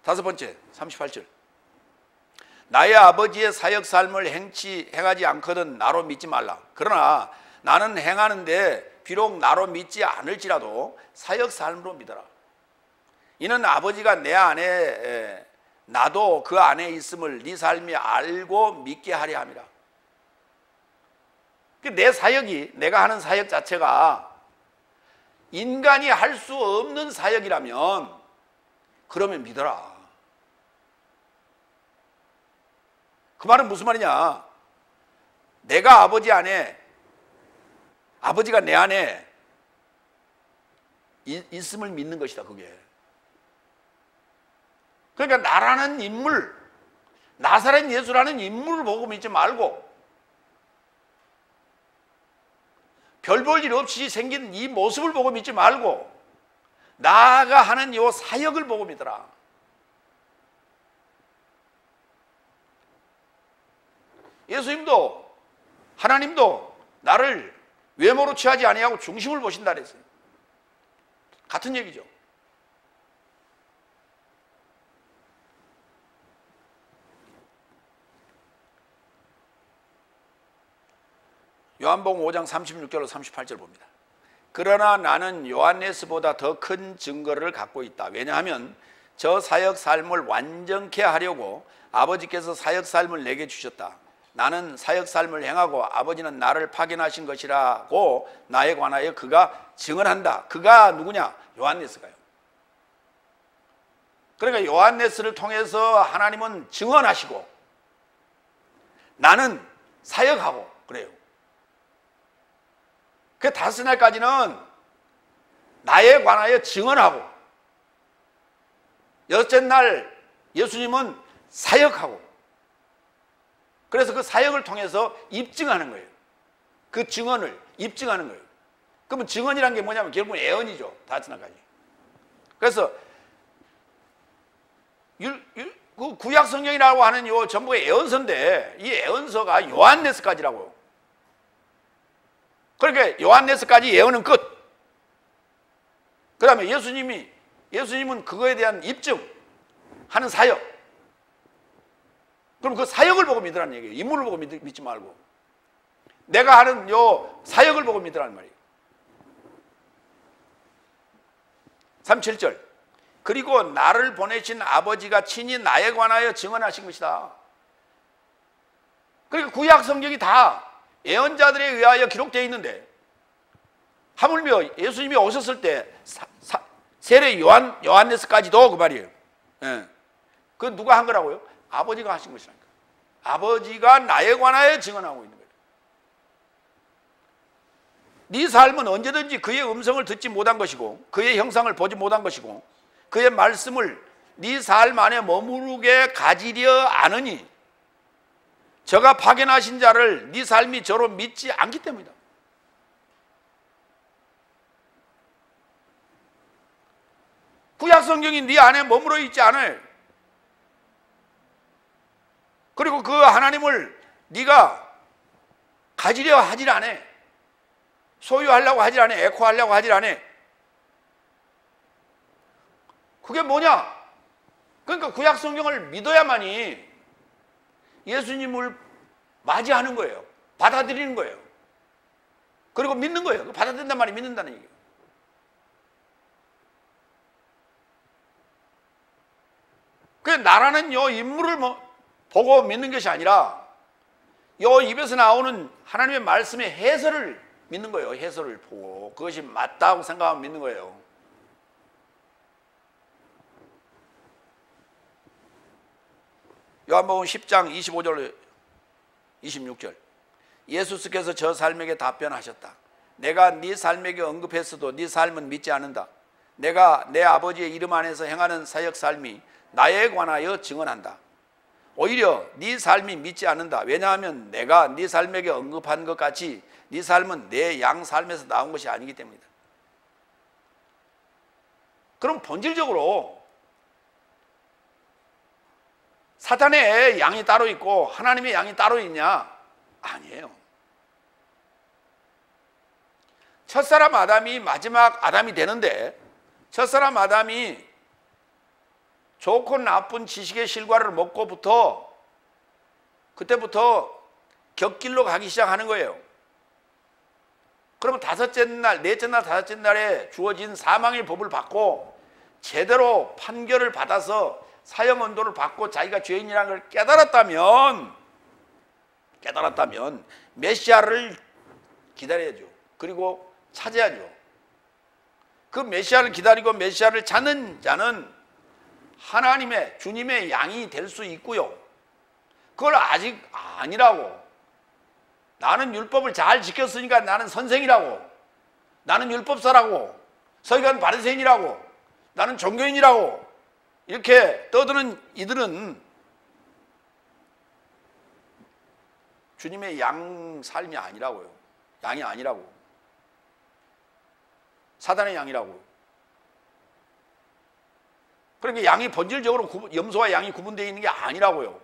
다섯 번째 38절. 나의 아버지의 사역 삶을 행하지 않거든 나로 믿지 말라. 그러나 나는 행하는데 비록 나로 믿지 않을지라도 사역 삶으로 믿어라. 이는 아버지가 내 안에 나도 그 안에 있음을 네 삶이 알고 믿게 하려 함이라. 내 사역이, 내가 하는 사역 자체가 인간이 할 수 없는 사역이라면 그러면 믿어라. 그 말은 무슨 말이냐? 내가 아버지가 내 안에 있음을 믿는 것이다. 그게. 그러니까 나라는 인물, 나사렛 예수라는 인물을 보고 믿지 말고 별 볼 일 없이 생긴 이 모습을 보고 믿지 말고 나가 하는 이 사역을 보고 믿어라. 예수님도 하나님도 나를 외모로 취하지 아니하고 중심을 보신다 그랬어요. 같은 얘기죠. 요한복음 5장 36절로 38절 봅니다. 그러나 나는 요한네스보다 더 큰 증거를 갖고 있다. 왜냐하면 저 사역 삶을 완전케 하려고 아버지께서 사역 삶을 내게 주셨다. 나는 사역 삶을 행하고 아버지는 나를 파견하신 것이라고 나에 관하여 그가 증언한다. 그가 누구냐? 요한네스가요. 그러니까 요한네스를 통해서 하나님은 증언하시고 나는 사역하고 그래요. 그 다섯 날까지는 나에 관하여 증언하고 여섯째 날 예수님은 사역하고 그래서 그 사역을 통해서 입증하는 거예요. 그 증언을 입증하는 거예요. 그러면 증언이란 게 뭐냐면 결국은 예언이죠. 다섯 날까지. 그래서 그 구약 성경이라고 하는 요 전부가 예언서인데 이 예언서가 요한네스까지라고요. 그러니까 요한네스까지 예언은 끝. 그 다음에 예수님은 그거에 대한 입증하는 사역. 그럼 그 사역을 보고 믿으라는 얘기예요. 인물을 보고 믿지 말고 내가 하는 요 사역을 보고 믿으라는 말이에요. 37절. 그리고 나를 보내신 아버지가 친히 나에 관하여 증언하신 것이다. 그러니까 구약 성경이 다 예언자들에 의하여 기록되어 있는데 하물며 예수님이 오셨을 때 세례 요한네스까지도 그 말이에요. 예. 그건 누가 한 거라고요? 아버지가 하신 것이라니까. 아버지가 나에 관하여 증언하고 있는 거예요. 네 삶은 언제든지 그의 음성을 듣지 못한 것이고 그의 형상을 보지 못한 것이고 그의 말씀을 네 삶 안에 머무르게 가지려 않으니 저가 파견하신 자를 네 삶이 저로 믿지 않기 때문이다. 구약 성경이 네 안에 머물러 있지 않아요. 그리고 그 하나님을 네가 가지려 하질 않아. 소유하려고 하질 않아. 에코하려고 하질 않아. 그게 뭐냐? 그러니까 구약 성경을 믿어야만이 예수님을 맞이하는 거예요. 받아들이는 거예요. 그리고 믿는 거예요. 받아들인단 말이 믿는다는 얘기예요. 그 나라는 요 인물을 보고 믿는 것이 아니라 요 입에서 나오는 하나님의 말씀의 해설을 믿는 거예요. 해설을 보고 그것이 맞다고 생각하면 믿는 거예요. 요한복음 10장 25절 26절 예수께서 저 삶에게 답변하셨다. 내가 네 삶에게 언급했어도 네 삶은 믿지 않는다. 내가 내 아버지의 이름 안에서 행하는 사역 삶이 나에 관하여 증언한다. 오히려 네 삶이 믿지 않는다. 왜냐하면 내가 네 삶에게 언급한 것 같이 네 삶은 내 양 삶에서 나온 것이 아니기 때문이다. 그럼 본질적으로 사탄의 양이 따로 있고 하나님의 양이 따로 있냐? 아니에요. 첫사람 아담이 마지막 아담이 되는데 첫사람 아담이 좋고 나쁜 지식의 실과를 먹고부터 그때부터 격길로 가기 시작하는 거예요. 그러면 다섯째 날, 넷째 날, 다섯째 날에 주어진 사망의 법을 받고 제대로 판결을 받아서 사형 언도를 받고 자기가 죄인이라는 걸 깨달았다면 메시아를 기다려야죠. 그리고 찾아야죠. 그 메시아를 기다리고 메시아를 찾는 자는 하나님의 주님의 양이 될 수 있고요. 그걸 아직 아니라고. 나는 율법을 잘 지켰으니까 나는 선생이라고. 나는 율법사라고. 서기관 바리새인이라고. 나는 종교인이라고. 이렇게 떠드는 이들은 주님의 양 삶이 아니라고요. 양이 아니라고. 사단의 양이라고. 그러니까 양이 본질적으로 염소와 양이 구분되어 있는 게 아니라고요.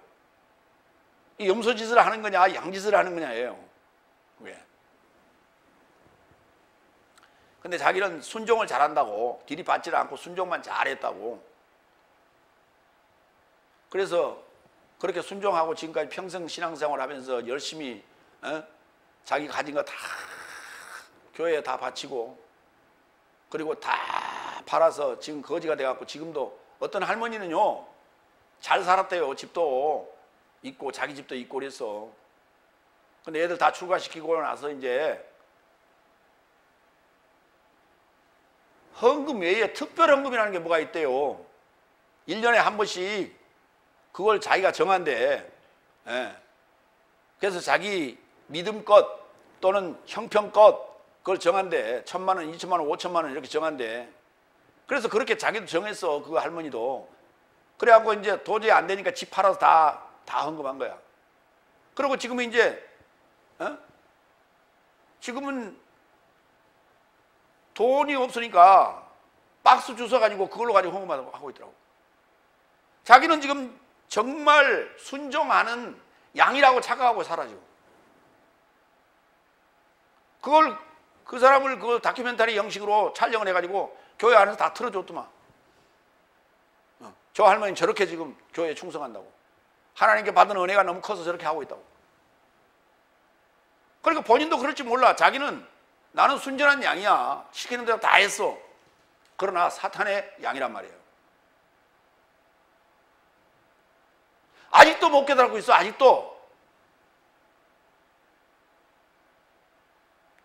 이 염소 짓을 하는 거냐 양짓을 하는 거냐예요. 왜? 근데 자기는 순종을 잘한다고 들이받지를 않고 순종만 잘했다고. 그래서 그렇게 순종하고 지금까지 평생 신앙생활 하면서 열심히 자기 가진 거 다 교회에 다 바치고 그리고 다 팔아서 지금 거지가 돼갖고 지금도 어떤 할머니는요 잘 살았대요. 집도 있고 자기 집도 있고 그랬어. 근데 애들 다 출가시키고 나서 이제 헌금 외에 특별 헌금이라는 게 뭐가 있대요. 1년에 한 번씩 그걸 자기가 정한대. 예. 그래서 자기 믿음껏 또는 형편껏 그걸 정한대. 1,000만 원, 2천만 원, 5천만 원 이렇게 정한대. 그래서 그렇게 자기도 정했어. 그 할머니도. 그래갖고 이제 도저히 안 되니까 집 팔아서 다 헌금한 거야. 그리고 지금은 이제 지금은 돈이 없으니까 박스 주워가지고 그걸로 가지고 헌금하고 있더라고. 자기는 지금 정말 순종하는 양이라고 착각하고 살아죠. 그걸 그 사람을 그 다큐멘터리 형식으로 촬영을 해가지고 교회 안에서 다 틀어줬더만. 저 할머니는 저렇게 지금 교회에 충성한다고. 하나님께 받은 은혜가 너무 커서 저렇게 하고 있다고. 그러니까 본인도 그럴지 몰라. 자기는 나는 순전한 양이야. 시키는 대로 다 했어. 그러나 사탄의 양이란 말이에요. 아직도 못 깨달고 있어. 아직도.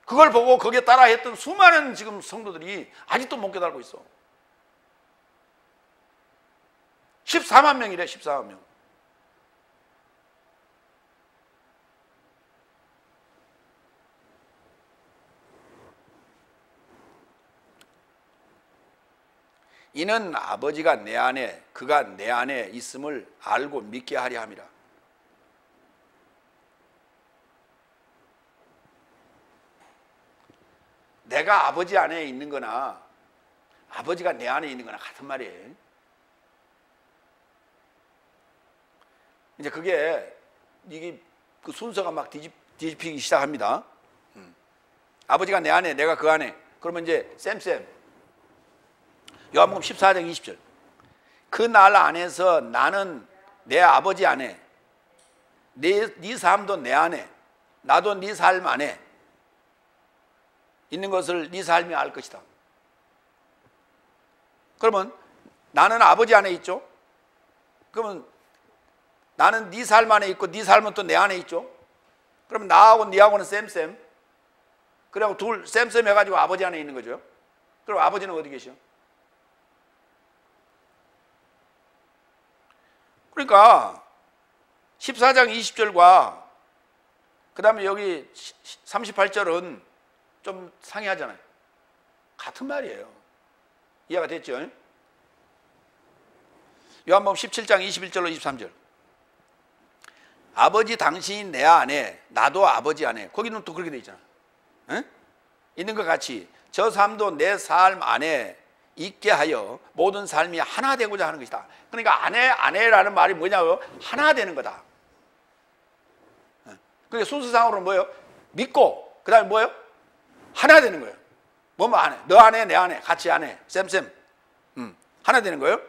그걸 보고 거기에 따라 했던 수많은 지금 성도들이 아직도 못 깨달고 있어. 14만 명이래. 14만 명. 이는 아버지가 내 안에 그가 내 안에 있음을 알고 믿게 하려 함이라. 내가 아버지 안에 있는 거나 아버지가 내 안에 있는 거나 같은 말이에요. 이제 이게 그 순서가 막 뒤집히기 시작합니다. 아버지가 내 안에 내가 그 안에. 그러면 이제 쌤 요한복음 14장 20절 그 날 안에서 나는 내 아버지 안에 네 삶도 내 안에, 나도 네 삶 안에 있는 것을 네 삶이 알 것이다. 그러면 나는 아버지 안에 있죠. 그러면 나는 네 삶 안에 있고 네 삶은 또 내 안에 있죠. 그러면 나하고 네하고는 쌤쌤. 그래갖고 둘 쌤쌤 해가지고 아버지 안에 있는 거죠. 그럼 아버지는 어디 계셔? 그러니까 14장 20절과 그 다음에 여기 38절은 좀 상이하잖아요. 같은 말이에요. 이해가 됐죠? 요한복음 17장 21절로 23절. 아버지 당신이 내 안에 나도 아버지 안에, 거기는 또 그렇게 돼 있잖아. 에? 있는 것 같이 저 삶도 내 삶 안에 있게 하여 모든 삶이 하나 되고자 하는 것이다. 그러니까 안에라는 말이 뭐냐고요? 하나 되는 거다. 그게 순서상으로는 뭐예요? 믿고 그 다음에 뭐예요? 하나 되는 거예요. 뭐뭐 안에, 너 안에 내 안에 같이 안에 쌤쌤 하나 되는 거예요.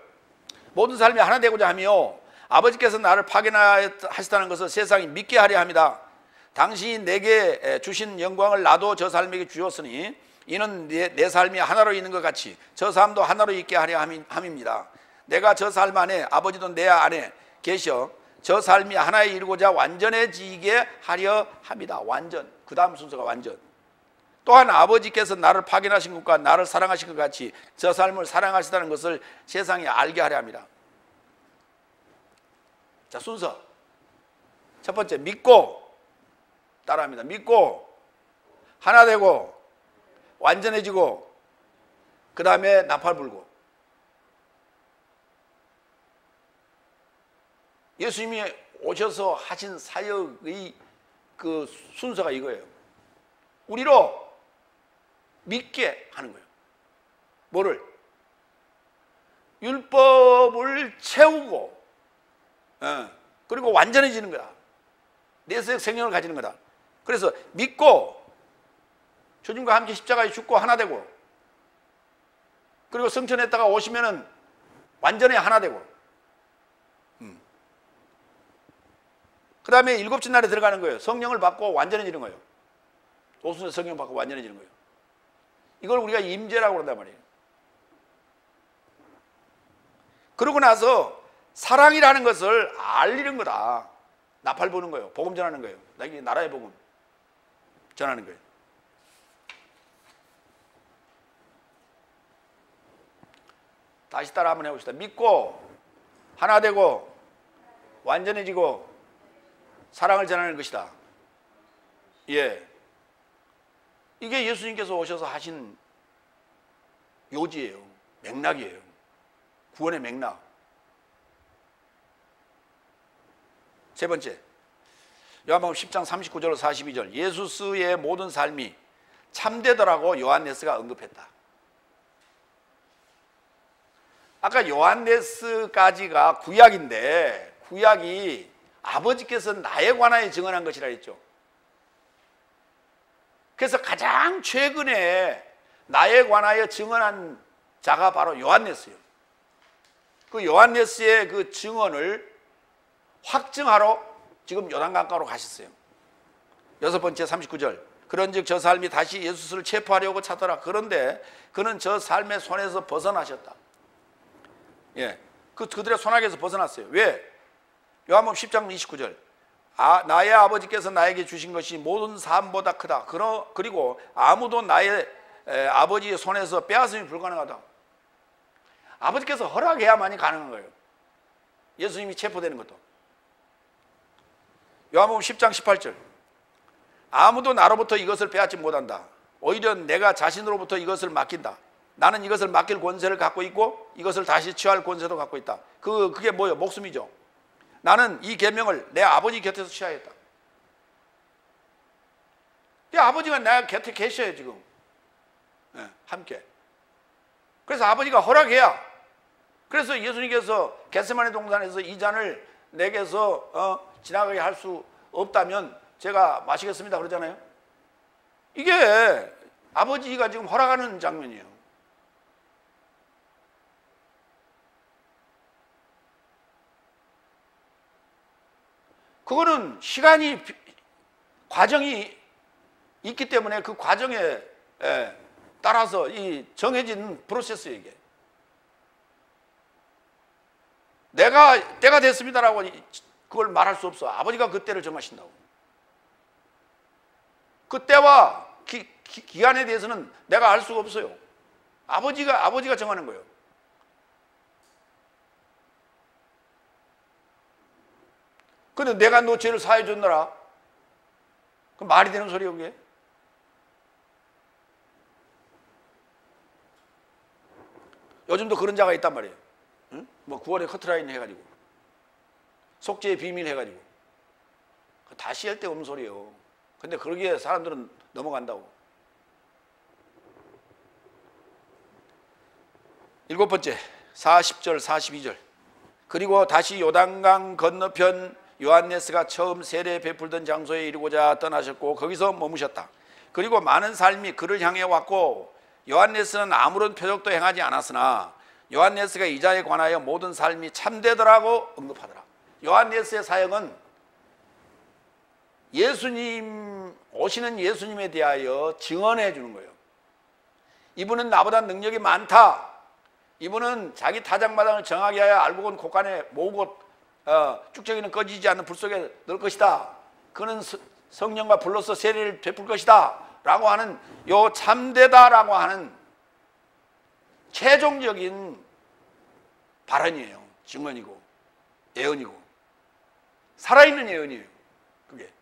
모든 삶이 하나 되고자 하며 아버지께서 나를 파견하셨다는 것을 세상이 믿게 하려 합니다. 당신이 내게 주신 영광을 나도 저 삶에게 주었으니 이는 내 삶이 하나로 있는 것 같이 저 삶도 하나로 있게 하려 함입니다. 내가 저 삶 안에 아버지도 내 안에 계셔 저 삶이 하나에 이르고자 완전해지게 하려 합니다. 완전. 그 다음 순서가 완전. 또한 아버지께서 나를 파견하신 것과 나를 사랑하신 것 같이 저 삶을 사랑하시다는 것을 세상에 알게 하려 합니다. 자, 순서. 첫 번째, 믿고 따라합니다. 믿고 하나 되고 완전해지고 그 다음에 나팔 불고. 예수님이 오셔서 하신 사역의 그 순서가 이거예요. 우리로 믿게 하는 거예요. 뭐를? 율법을 채우고 그리고 완전해지는 거다. 내세적 생명을 가지는 거다. 그래서 믿고 주님과 함께 십자가에 죽고 하나 되고 그리고 성천했다가 오시면은 완전히 하나 되고 그 다음에 일곱째 날에 들어가는 거예요. 성령을 받고 완전해지는 거예요. 오순절 성령 받고 완전해지는 거예요. 이걸 우리가 임재라고 그런단 말이에요. 그러고 나서 사랑이라는 것을 알리는 거다. 나팔 부는 거예요. 복음 전하는 거예요. 이게 나라의 복음 전하는 거예요. 다시 따라 한번 해봅시다. 믿고 하나 되고 완전해지고 사랑을 전하는 것이다. 예, 이게 예수님께서 오셔서 하신 요지예요. 맥락이에요. 구원의 맥락. 세 번째, 요한복음 10장 39절 42절. 예수스의 모든 삶이 참되더라고 요한네스가 언급했다. 아까 요한네스까지가 구약인데 구약이 아버지께서 나에 관하여 증언한 것이라 했죠. 그래서 가장 최근에 나에 관하여 증언한 자가 바로 요한네스예요. 그 요한네스의 그 증언을 확증하러 지금 요단강가로 가셨어요. 여섯 번째 39절. 그런즉 저 삶이 다시 예수를 체포하려고 찾더라. 그런데 그는 저 삶의 손에서 벗어나셨다. 예, 그들의 손아귀에서 벗어났어요. 왜? 요한복음 10장 29절. 나의 아버지께서 나에게 주신 것이 모든 삶보다 크다. 그리고 아무도 나의 아버지의 손에서 빼앗음이 불가능하다. 아버지께서 허락해야만이 가능한 거예요. 예수님이 체포되는 것도. 요한복음 10장 18절. 아무도 나로부터 이것을 빼앗지 못한다. 오히려 내가 자신으로부터 이것을 맡긴다. 나는 이것을 맡길 권세를 갖고 있고 이것을 다시 취할 권세도 갖고 있다. 그게 뭐예요? 목숨이죠. 나는 이 계명을 내 아버지 곁에서 취하였다. 아버지가 내 곁에 계셔요 지금. 네, 함께. 그래서 아버지가 허락해야. 그래서 예수님께서 겟세마네 동산에서 이 잔을 내게서 지나가게 할 수 없다면 제가 마시겠습니다 그러잖아요. 이게 아버지가 지금 허락하는 장면이에요. 그거는 시간이 과정이 있기 때문에 그 과정에 따라서 이 정해진 프로세스예요. 이게 내가 때가 됐습니다라고 그걸 말할 수 없어. 아버지가 그 때를 정하신다고. 그 때와 기간에 대해서는 내가 알 수가 없어요. 아버지가 정하는 거예요. 근데 내가 너 죄를 사해 줬노라. 그 말이 되는 소리예요, 그게? 요즘도 그런 자가 있단 말이에요. 응? 뭐 9월에 커트라인 해가지고 속죄의 비밀 해가지고 다시 할 데 없는 소리예요. 근데 그러기에 사람들은 넘어간다고. 7번째 40절 42절. 그리고 다시 요단강 건너편 요한네스가 처음 세례 베풀던 장소에 이르고자 떠나셨고 거기서 머무셨다. 그리고 많은 삶이 그를 향해 왔고 요한네스는 아무런 표적도 행하지 않았으나 요한네스가 이 자에 관하여 모든 삶이 참되더라고 언급하더라. 요한네스의 사역은 오시는 예수님에 대하여 증언해 주는 거예요. 이분은 나보다 능력이 많다. 이분은 자기 타작마당을 정하게 하여 알곡은 곳간에 모으고 쭉저기는 꺼지지 않는 불 속에 넣을 것이다. 그는 성령과 불로서 세례를 베풀 것이다 라고 하는 요 참되다라고 하는 최종적인 발언이에요. 증언이고 예언이고 살아있는 예언이에요. 그게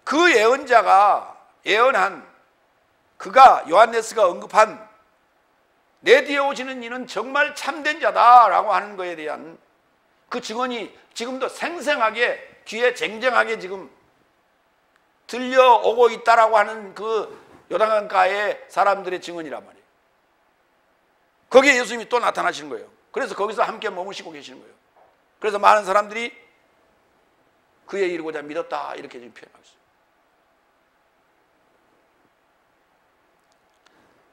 그 예언자가 예언한 그가 요한네스가 언급한 내 뒤에 오시는 이는 정말 참된 자다라고 하는 것에 대한 그 증언이 지금도 생생하게 귀에 쟁쟁하게 지금 들려오고 있다라고 하는 그 요단강가의 사람들의 증언이란 말이에요. 거기에 예수님이 또 나타나시는 거예요. 그래서 거기서 함께 머무시고 계시는 거예요. 그래서 많은 사람들이 그에 이르고자 믿었다 이렇게 지금 표현하고 있어요.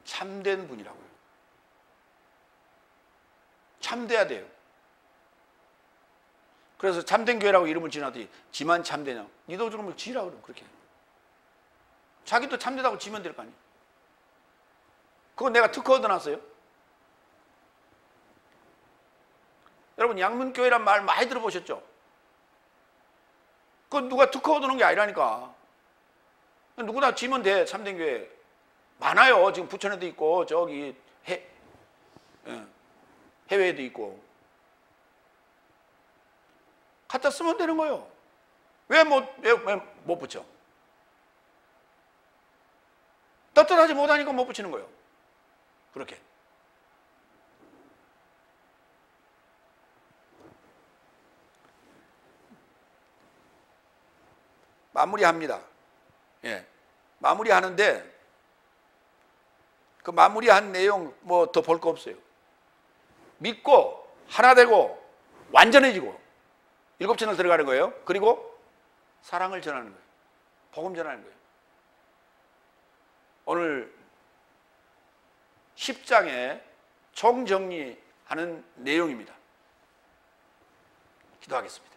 참된 분이라고요. 참돼야 돼요. 그래서 참된 교회라고 이름을 지어놨더니 지만 참되냐? 니도 그러면 지라 그러면 그렇게. 자기도 참되다고 지면 될 거 아니에요. 그건 내가 특허 얻어놨어요. 여러분 양문교회란 말 많이 들어보셨죠? 그건 누가 특허 얻어놓은 게 아니라니까. 누구나 지면 돼. 참된 교회 많아요. 지금 부천에도 있고 저기 해외에도 있고. 갖다 쓰면 되는 거예요. 왜 못 붙여? 떳떳하지 못하니까 못 붙이는 거예요. 그렇게. 마무리합니다. 예. 마무리하는데 그 마무리한 내용 뭐 더 볼 거 없어요. 믿고 하나 되고 완전해지고 7채널 들어가는 거예요. 그리고 사랑을 전하는 거예요. 복음 전하는 거예요. 오늘 10장에 총정리하는 내용입니다. 기도하겠습니다.